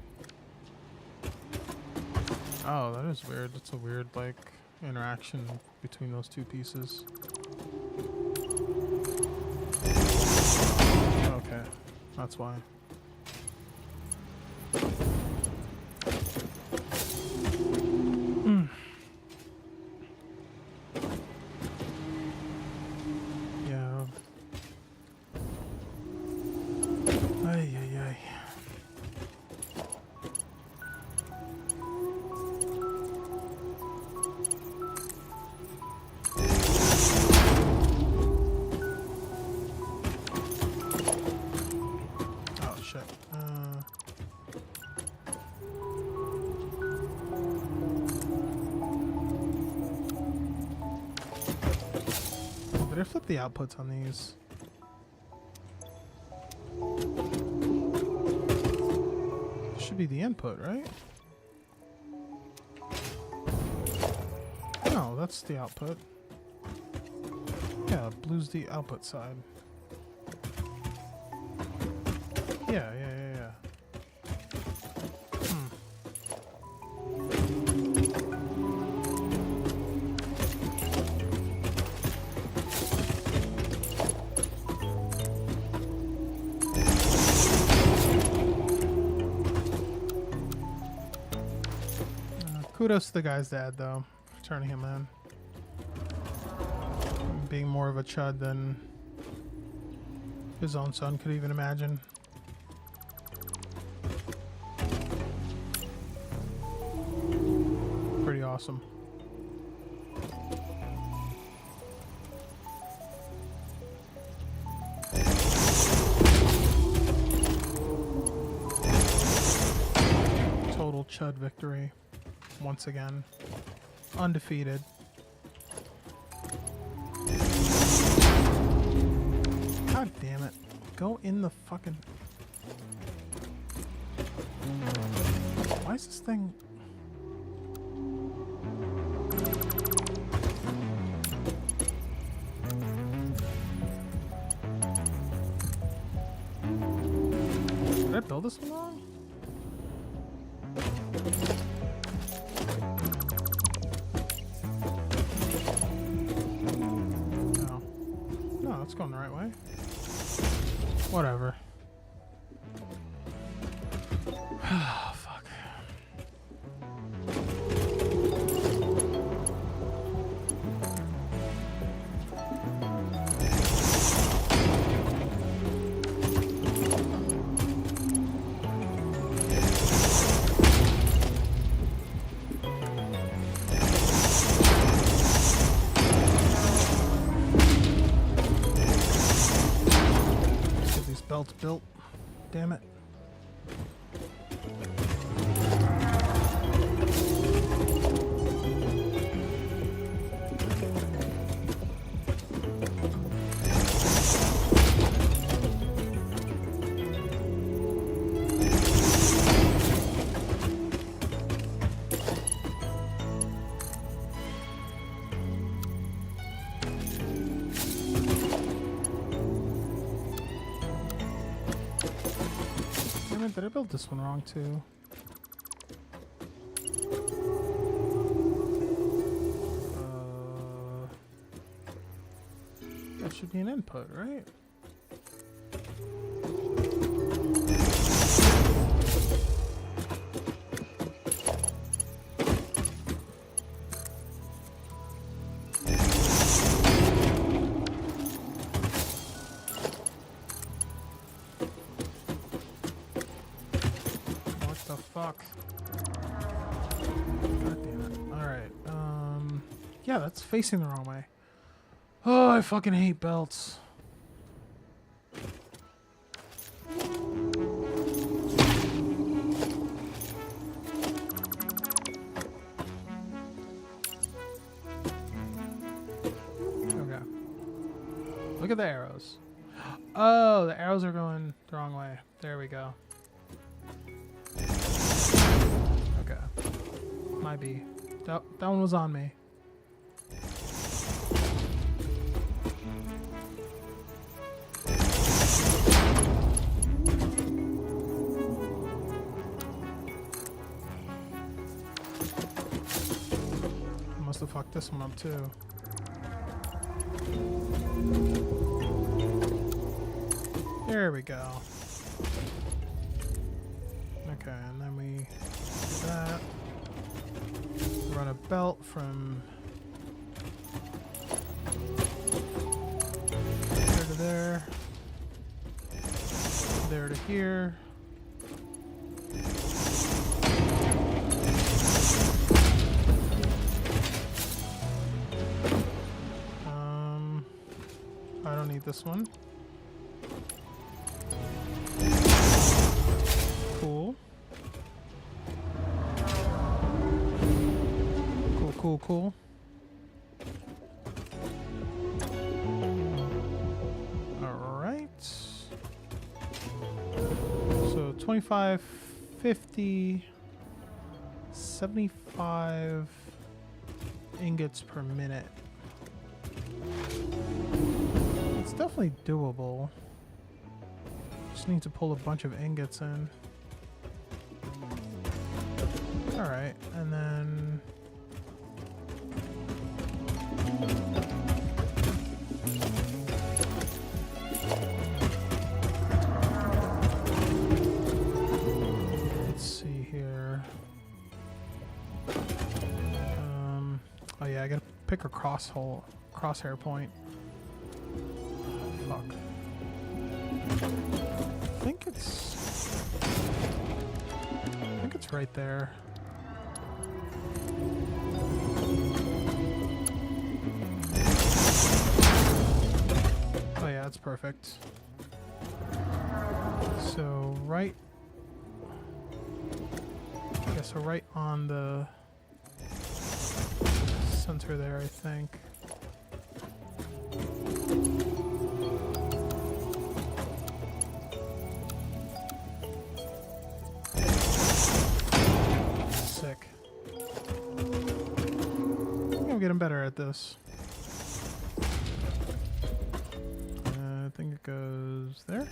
Oh, that is weird. That's a weird, like, interaction between those two pieces. Okay, that's why. Yeah. Ay, ay, ay. Oh shit. Did I flip the outputs on these? Should be the input, right? No, that's the output. Yeah, blue's the output side. Yeah. Kudos to the guy's dad, though, for turning him in. Being more of a chud than his own son could even imagine. Pretty awesome. Total chud victory. Once again, undefeated. God damn it. Go in the fucking... Why is this thing... Did I build this one wrong? No. No, it's going the right way. Whatever. Fuck. Get these belts built. Damn it. Damn it, did I build this one wrong too? That should be an input, right? What the fuck? God damn it. Alright, yeah, that's facing the wrong way. Oh, I fucking hate belts. Okay. Look at the arrows. Oh, the arrows are going the wrong way. There we go. Okay. Might be. That one was on me. Must have fucked this one up too. There we go. Okay, and then we do that. Run a belt from there to there, there to here. I don't need this one. Cool. Cool. Alright. So 25, 50, 75 ingots per minute. It's definitely doable. Just need to pull a bunch of ingots in. Alright, and then let's see here. Oh yeah, I gotta pick a crosshair point. Fuck. I think it's right there. Oh yeah, that's perfect. So right, yeah, so right on the center there, I think. Sick. I think I'm getting better at this. I think it goes there.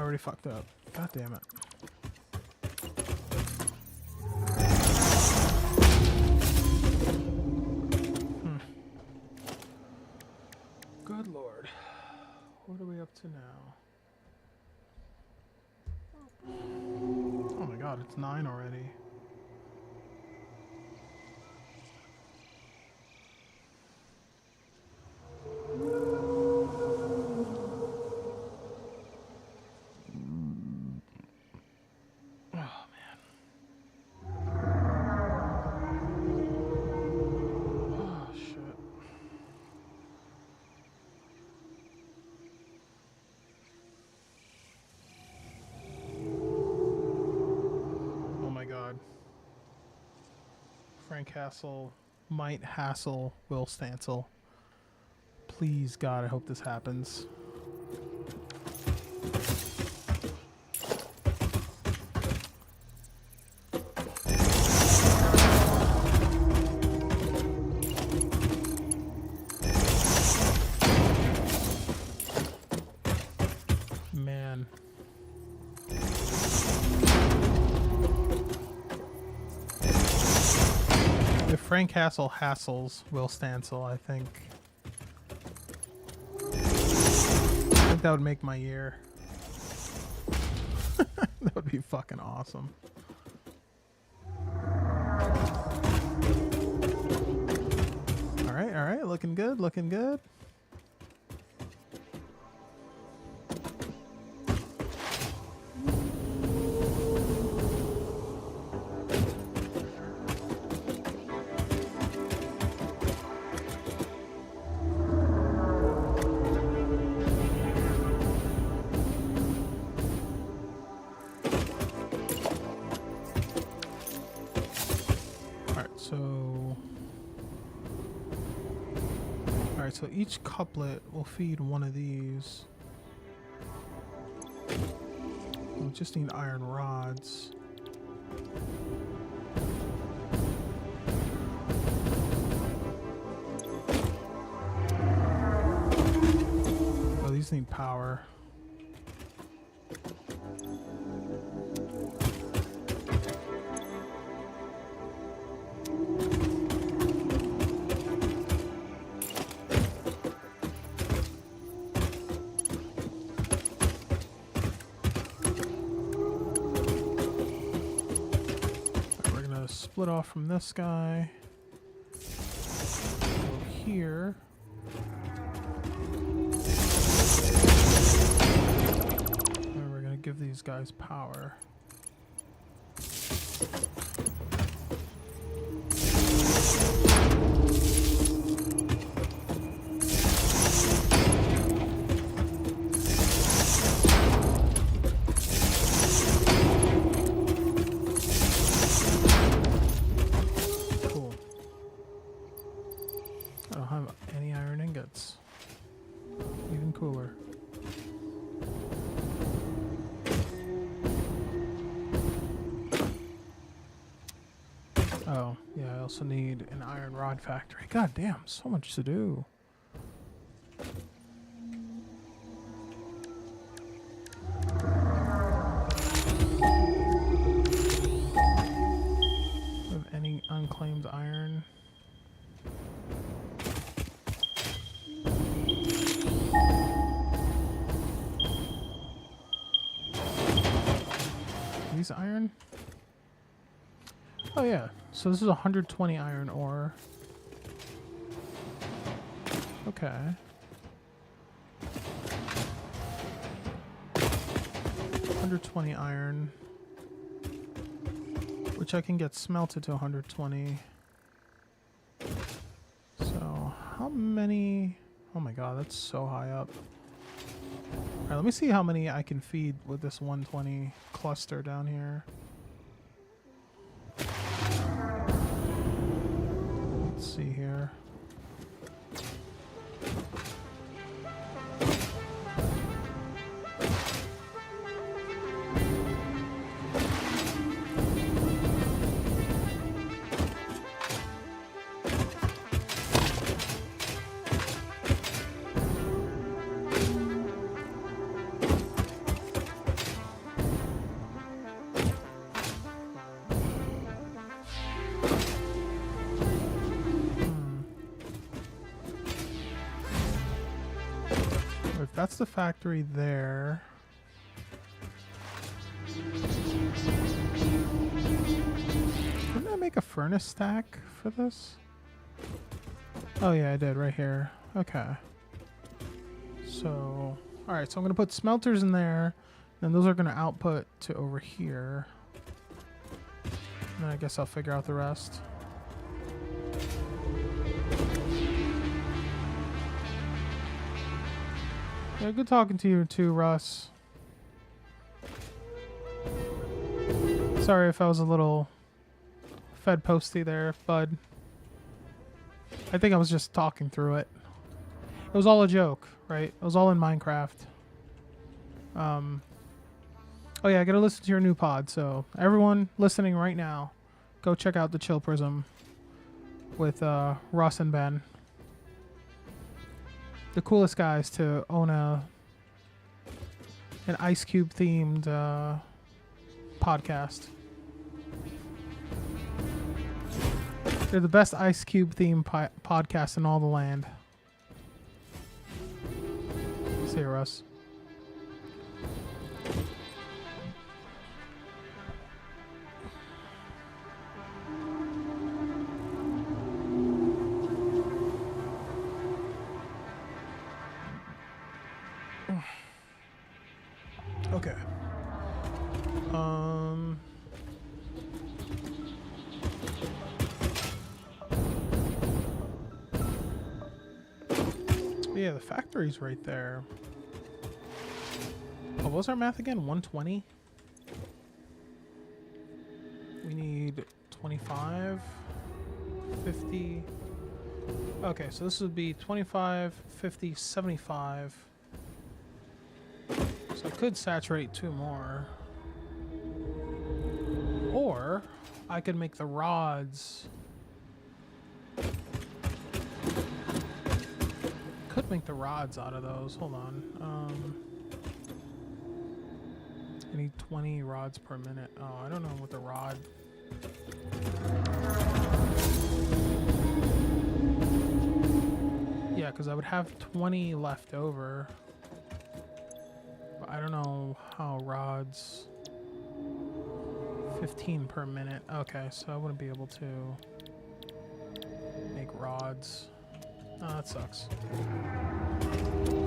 already fucked up. God damn it. Good lord. What are we up to now? Oh my god, it's 9 already. Frank Hassel might hassle Will Stancil. Please, God, I hope this happens. Man. If Frank Hassel hassles Will Stancil, I think that would make my year. That would be fucking awesome. All right, looking good, looking good. So each couplet will feed one of these. We just need iron rods. Oh, these need power. Split off from this guy. Go here. And we're gonna give these guys power. Oh, yeah, I also need an iron rod factory. God damn, so much to do. Have any unclaimed iron? These iron? Oh yeah, so this is 120 iron ore. Okay. $120 iron, which I can get smelted to 120. So how many? Oh my god, that's so high up. All right, let me see how many I can feed with this 120 cluster down here. Let's see here. if that's the factory there. Didn't I make a furnace stack for this? Oh yeah, I did right here. Okay. So, alright, so I'm going to put smelters in there, and those are going to output to over here. And then I guess I'll figure out the rest. Yeah, good talking to you too, Russ. Sorry if I was a little fed posty there, bud. I think I was just talking through it. It was all a joke, right? It was all in Minecraft. Oh yeah, I gotta listen to your new pod, so everyone listening right now, go check out the Chill Prism with Ross and Ben. The coolest guys to own an Ice Cube themed podcast. They're the best Ice Cube themed podcast in all the land. See you, Russ. Okay. Yeah, the factory's right there. Oh, what was our math again? 120? We need 25, 50. Okay, so this would be 25, 50, 75. So I could saturate 2 more. Or I could make the rods. Could make the rods out of those. Hold on. I need 20 rods per minute. Oh, I don't know what the rod. Yeah, because I would have 20 left over. But I don't know how rods. 15 per minute. Okay, so I wouldn't be able to make rods. Oh, that sucks.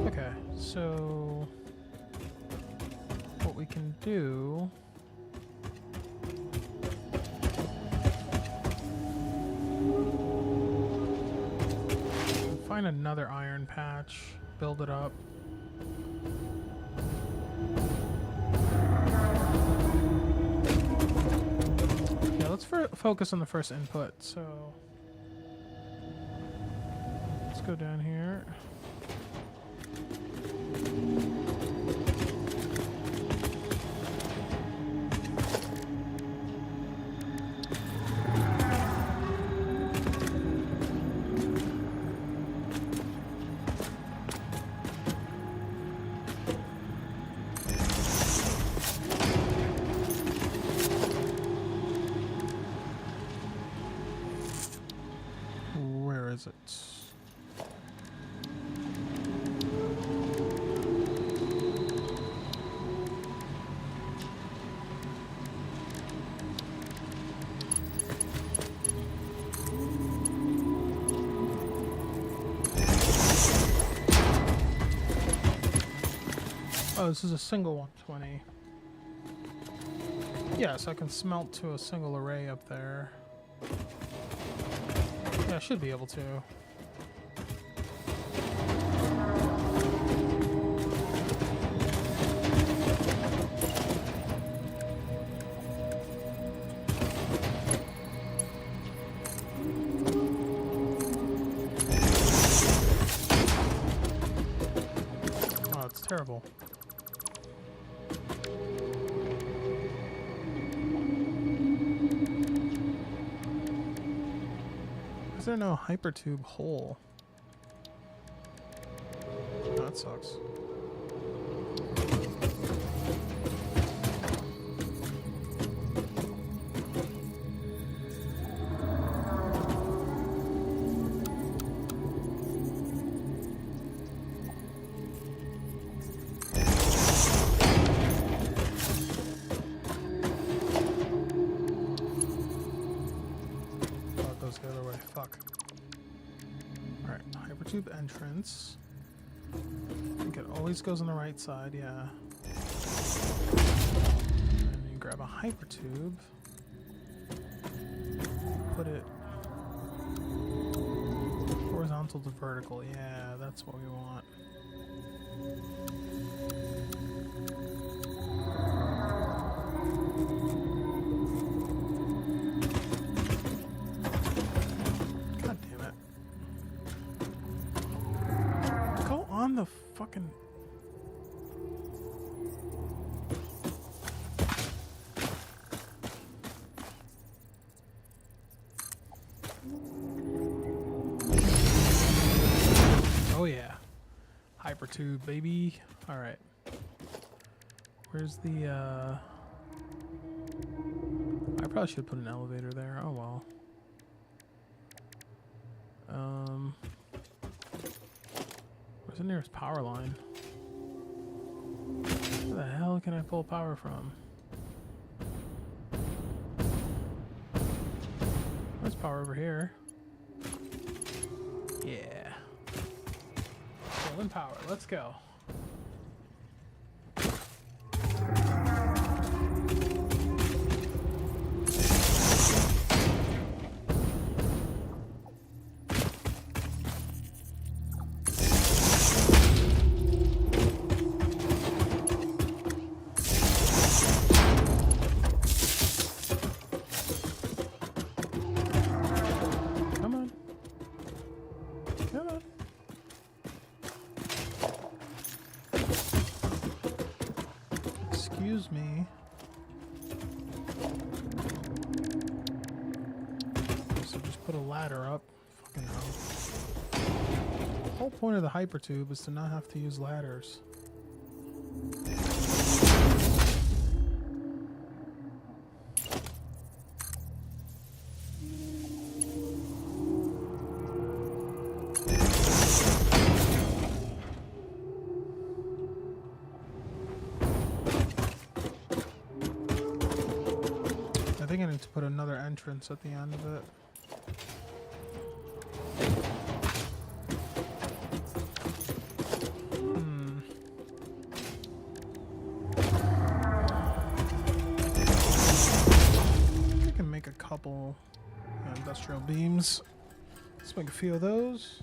Okay, so what we can do find another iron patch, build it up. Yeah, let's focus on the first input. So let's go down here. Where is it? Oh, this is a single 120. Yeah, so I can smelt to a single array up there. Yeah, I should be able to. Oh, it's terrible. Is there no hypertube hole? Oh, that sucks. hypertube entrance. I think it always goes on the right side, yeah. And you grab a hypertube. Put it horizontal to vertical. Yeah, that's what we want. God damn it. Go on the fucking... Oh yeah. Hypertube, baby. Alright. Where's the, I probably should put an elevator there. Oh well. Where's the nearest power line? Where the hell can I pull power from? There's power over here. Yeah. Pulling power. Let's go. Excuse me. So just put a ladder up. Fucking hell. The whole point of the hypertube is to not have to use ladders. I think I need to put another entrance at the end of it. I can make a couple industrial beams. Let's make a few of those.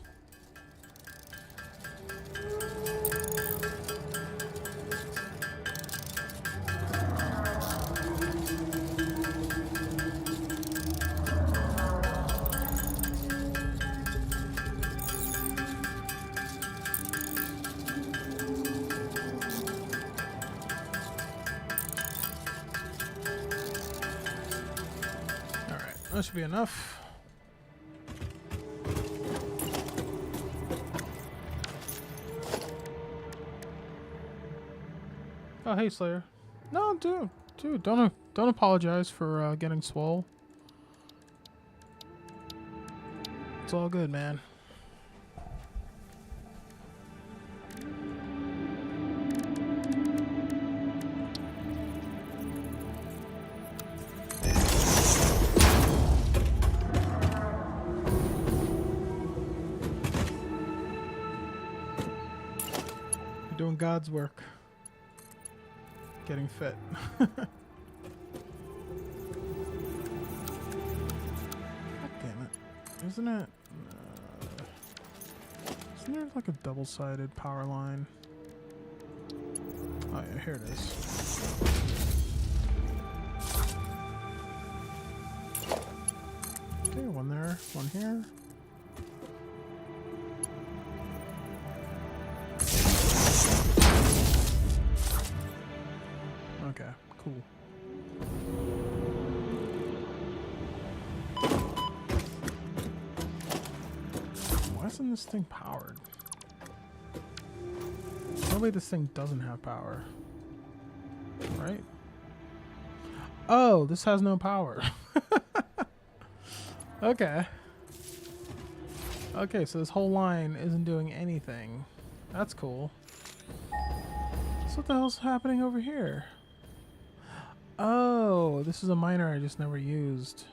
That should be enough. Oh, hey, Slayer. No, dude, don't apologize for getting swole. It's all good, man. Doing God's work. Getting fit. God damn it. Isn't it? Isn't there like a double-sided power line? Oh yeah, here it is. Okay, one there, one here. Okay, cool. Why isn't this thing powered? No way this thing doesn't have power. Right? Oh, this has no power. Okay. Okay, so this whole line isn't doing anything. That's cool. So what the hell's happening over here? Oh, this is a miner I just never used.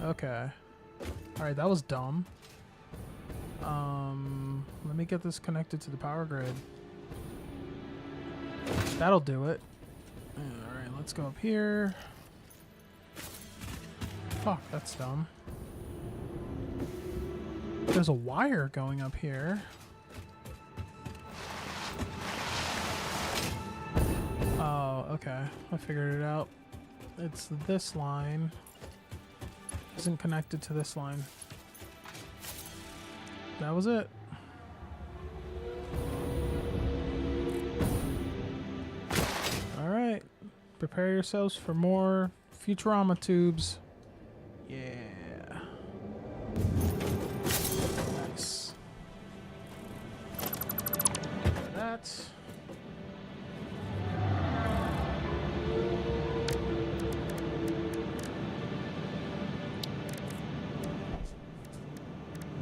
Okay. Alright, that was dumb. Let me get this connected to the power grid. That'll do it. Alright, let's go up here. Fuck, that's dumb. There's a wire going up here. Oh, okay. I figured it out. It's this line. Isn't connected to this line. That was it. Alright. Prepare yourselves for more Futurama tubes. Yeah. Nice. That.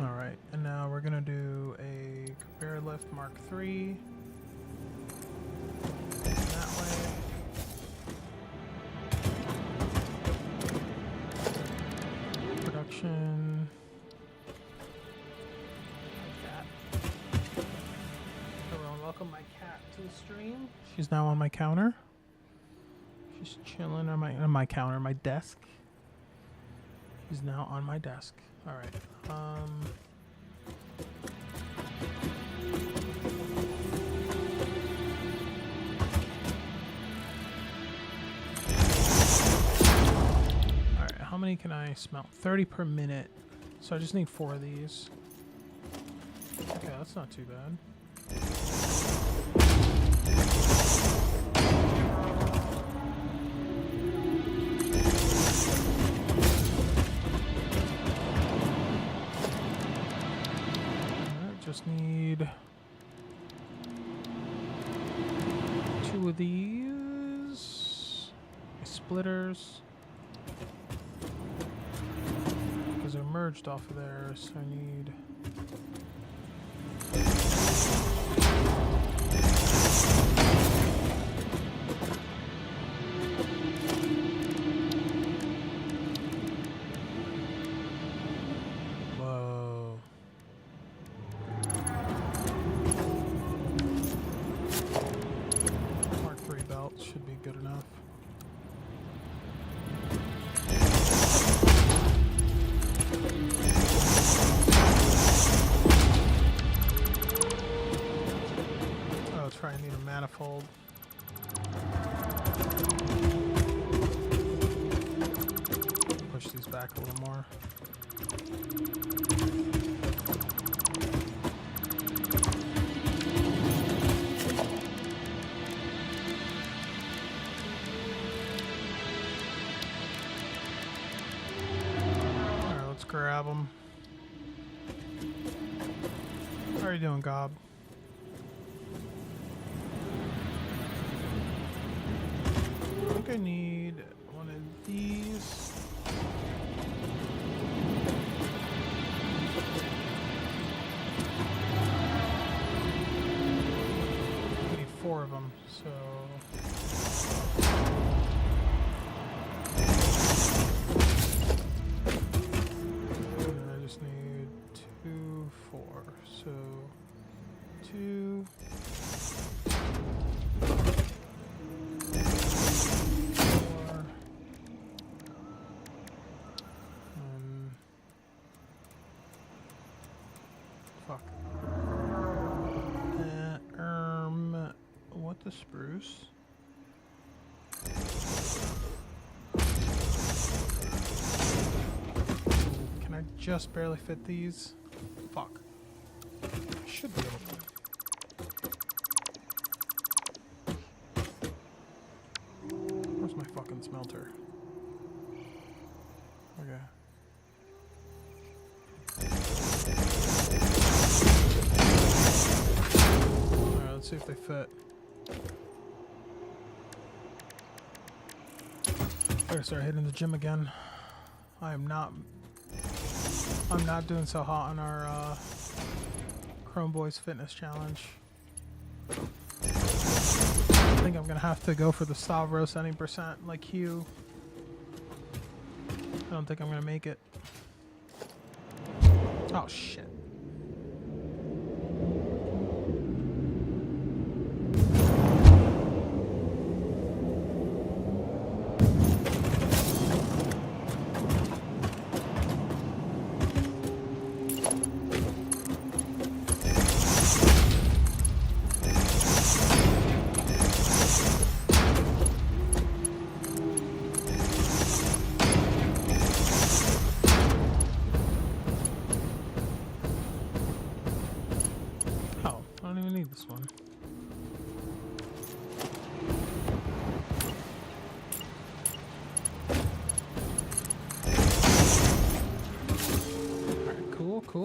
Alright, and now we're gonna do a conveyor lift Mark III. That way. Production. Cat. Everyone, welcome my cat to the stream. She's now on my counter. She's chilling on my counter, my desk. She's now on my desk. All right. All right. How many can I smelt? 30 per minute. So I just need 4 of these. Okay, that's not too bad. Just need 2 of these splitters because they're merged off of there, so I need manifold. Push these back a little more. Alright, let's grab them. How are you doing, Gob? I think I need one of these. I need 4 of them, so... And I just need 2, 4, so... 2... What the spruce? Can I just barely fit these? Fuck. I should be able to. Where's my fucking smelter? Okay. Alright, let's see if they fit. Better start hitting the gym again. I'm not doing so hot on our Chrome Boys Fitness Challenge. I think I'm gonna have to go for the Stavros any percent like Hugh. I don't think I'm gonna make it. Oh shit.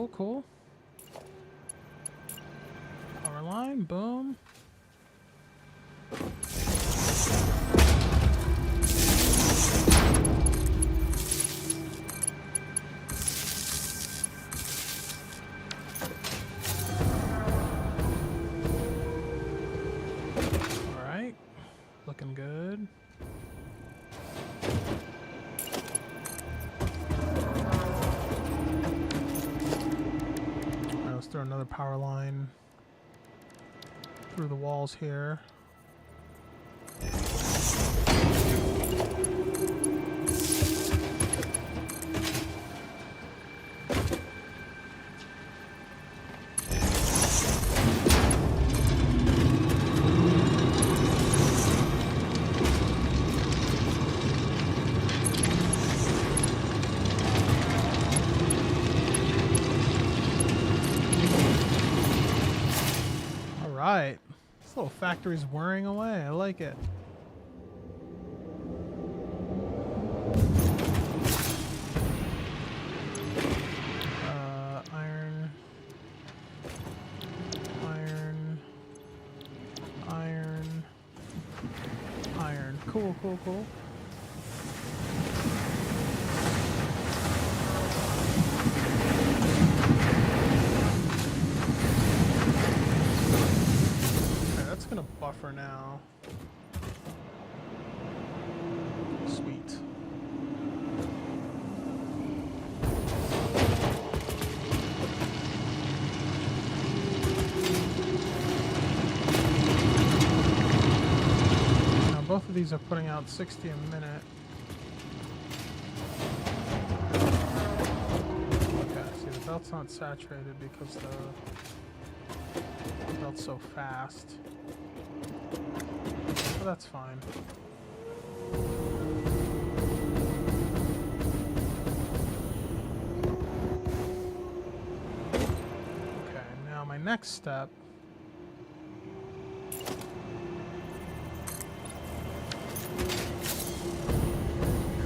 Cool, cool. Power line, boom. Alright. Looking good. Alright, let's throw another power line through the walls here. Alright. This little factory's whirring away. I like it. Iron. Iron. Iron. Iron. Cool, cool, cool. Gonna buffer now. Sweet. Now both of these are putting out 60 a minute. Okay, see the belt's not saturated because the belt's so fast. So that's fine. Okay, now my next step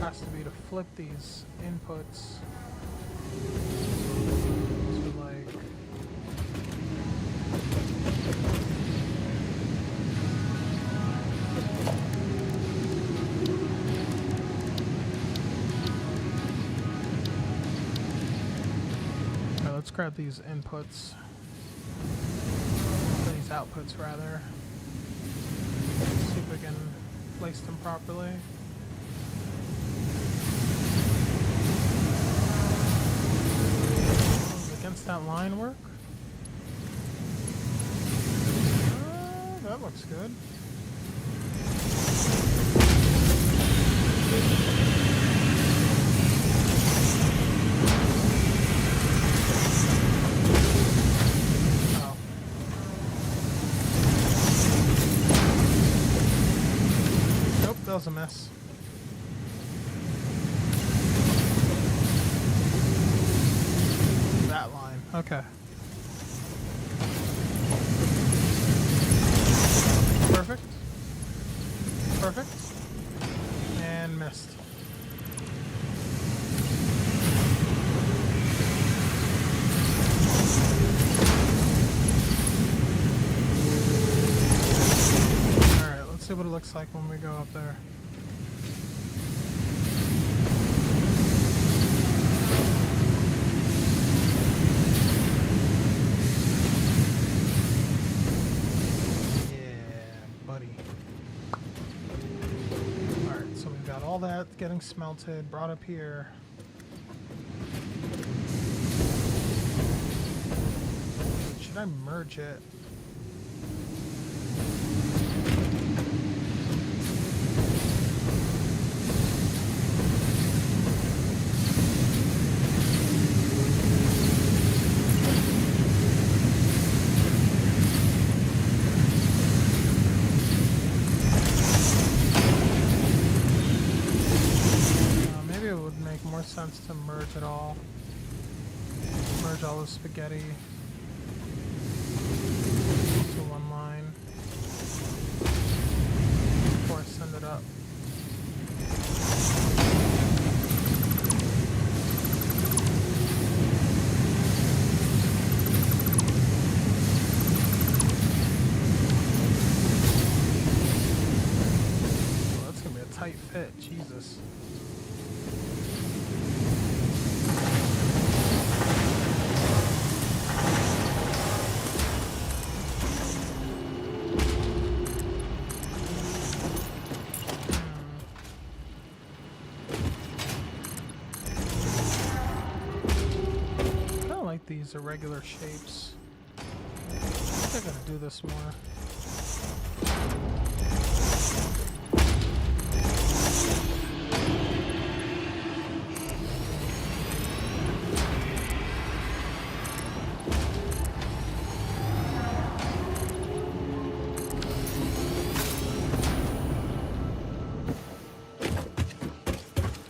has to be to flip these inputs to like let's grab these inputs, these outputs rather, see if we can place them properly. Against that line work? That looks good. That was a mess. That line. Okay. Perfect. Perfect. And missed. Alright, let's see what it looks like when we go up there. All that getting smelted, brought up here. Should I merge it? Sense to merge it all. Merge all the spaghetti to one line before I send it up. Jesus. I don't like these irregular shapes. I think I gotta do this more.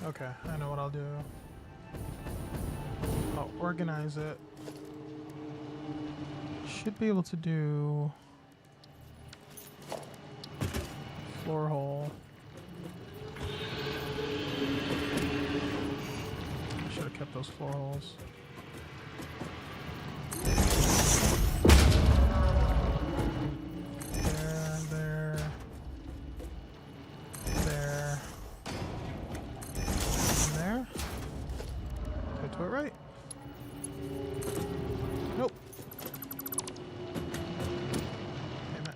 Okay, I know what I'll do. I'll organize it. Should be able to do floor hole. I should have kept those floor holes. There. There. And there. Did I do it right? Nope. Damn it.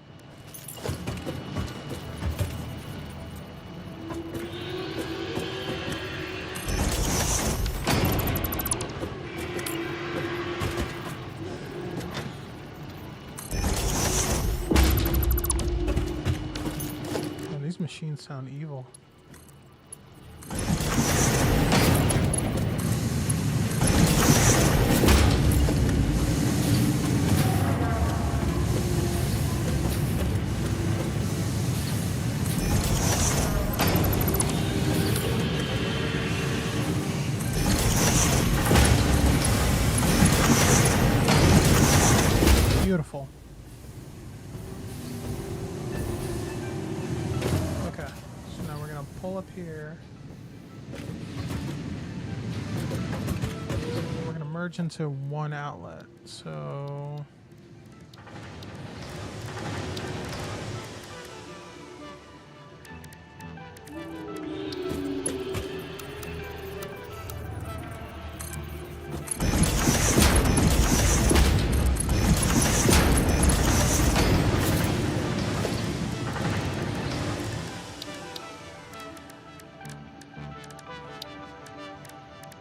Oh, these machines sound evil. Beautiful. Okay, so now we're gonna pull up here. We're gonna merge into one outlet. So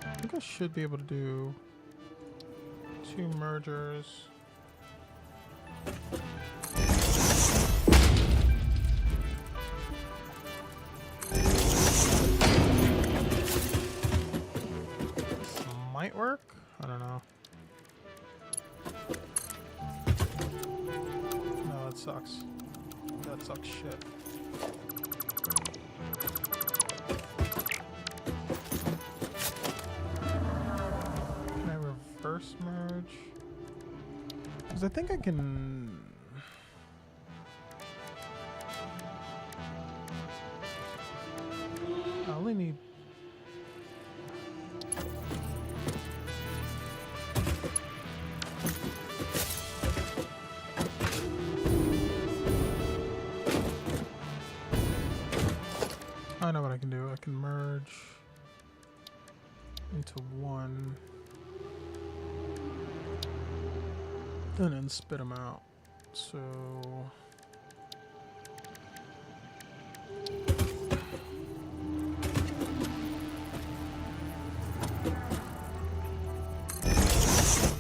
I think I should be able to do 2 mergers. This might work. I don't know. No, that sucks. That sucks shit. Can I reverse merge? Because I think I can. I only need. I know what I can do. I can merge into one, and then spit them out. So one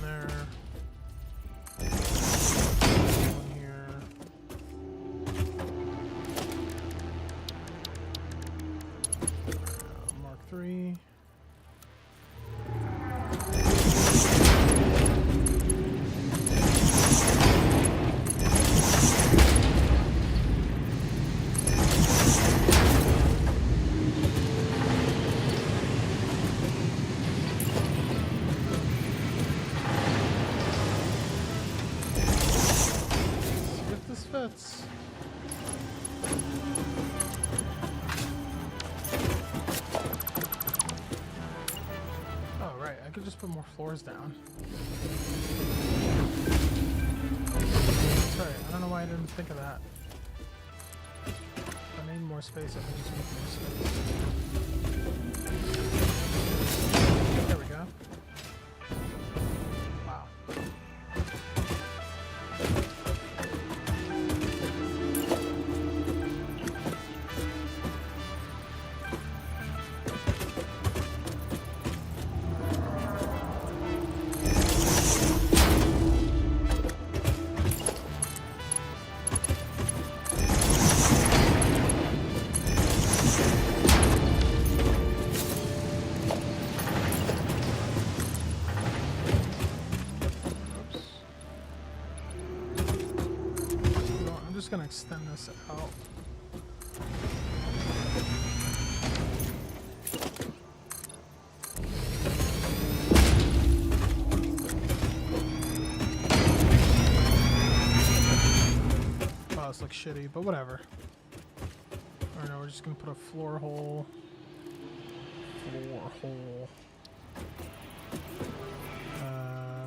there, one here. Mark 3. See if this fits. Oh, right. I could just put more floors down. Sorry, I don't know why I didn't think of that. I need more space, I can just make more space. There we go. Wow. Gonna extend this out. Oh, this looks shitty, but whatever. Or no, we're just gonna put a floor hole.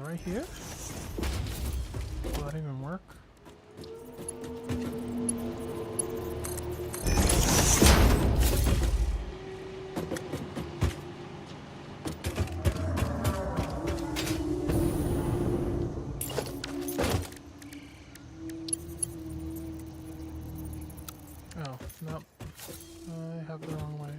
Right here? Will that even work? Oh, nope. I have the wrong way.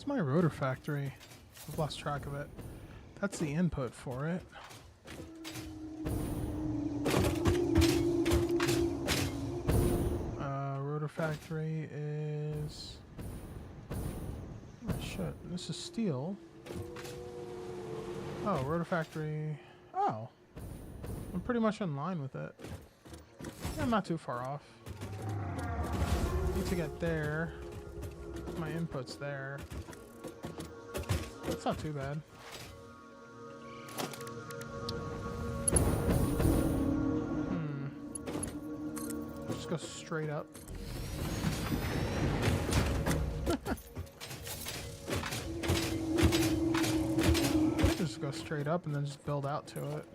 My rotor factory. I've lost track of it. That's the input for it. Rotor factory is... Oh shit, this is steel. Oh, rotor factory... Oh. I'm pretty much in line with it. Yeah, I'm not too far off. Need to get there. My input's there. That's not too bad. Just go straight up. Just go straight up and then just build out to it.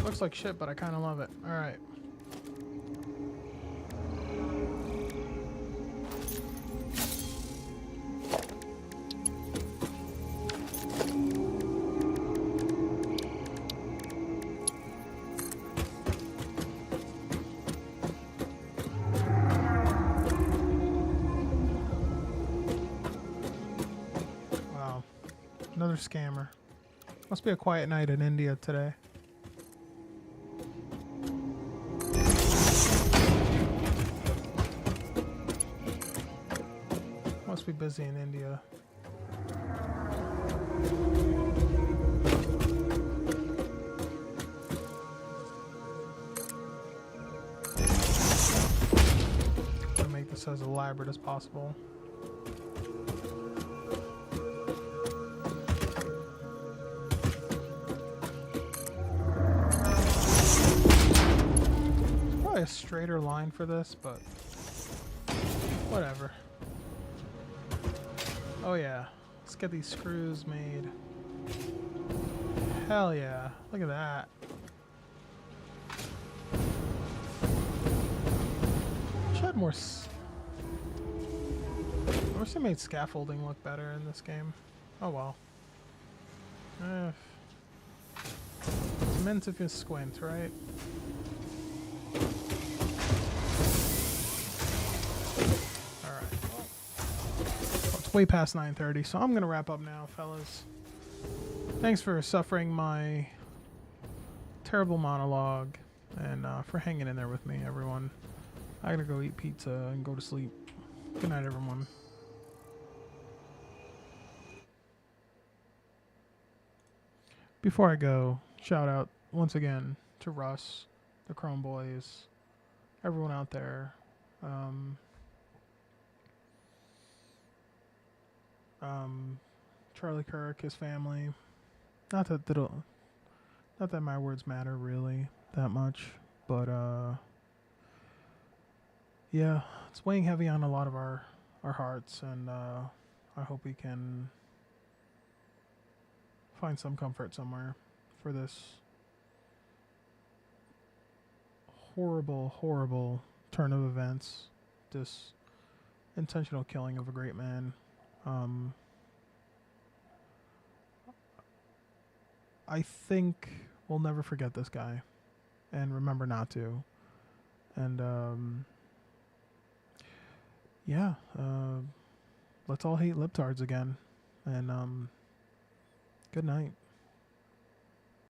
Looks like shit, but I kind of love it. All right. Wow. Another scammer. Must be a quiet night in India today. Must be busy in India. I'll make this as elaborate as possible. Probably a straighter line for this, but whatever. Oh yeah. Let's get these screws made. Hell yeah. Look at that. Should have more. I wish they made scaffolding look better in this game. Oh well. It's meant if you squint, right? Alright. Well, it's way past 9:30, so I'm gonna wrap up now, fellas. Thanks for suffering my terrible monologue and for hanging in there with me, everyone. I gotta go eat pizza and go to sleep. Good night, everyone. Before I go, shout out once again to Russ, the Chrome Boys, everyone out there. Charlie Kirk, his family. Not that my words matter really that much, but yeah, it's weighing heavy on a lot of our hearts, and I hope we can find some comfort somewhere for this horrible turn of events, this intentional killing of a great man. I think we'll never forget this guy and remember not to. And yeah, let's all hate libtards again. And good night.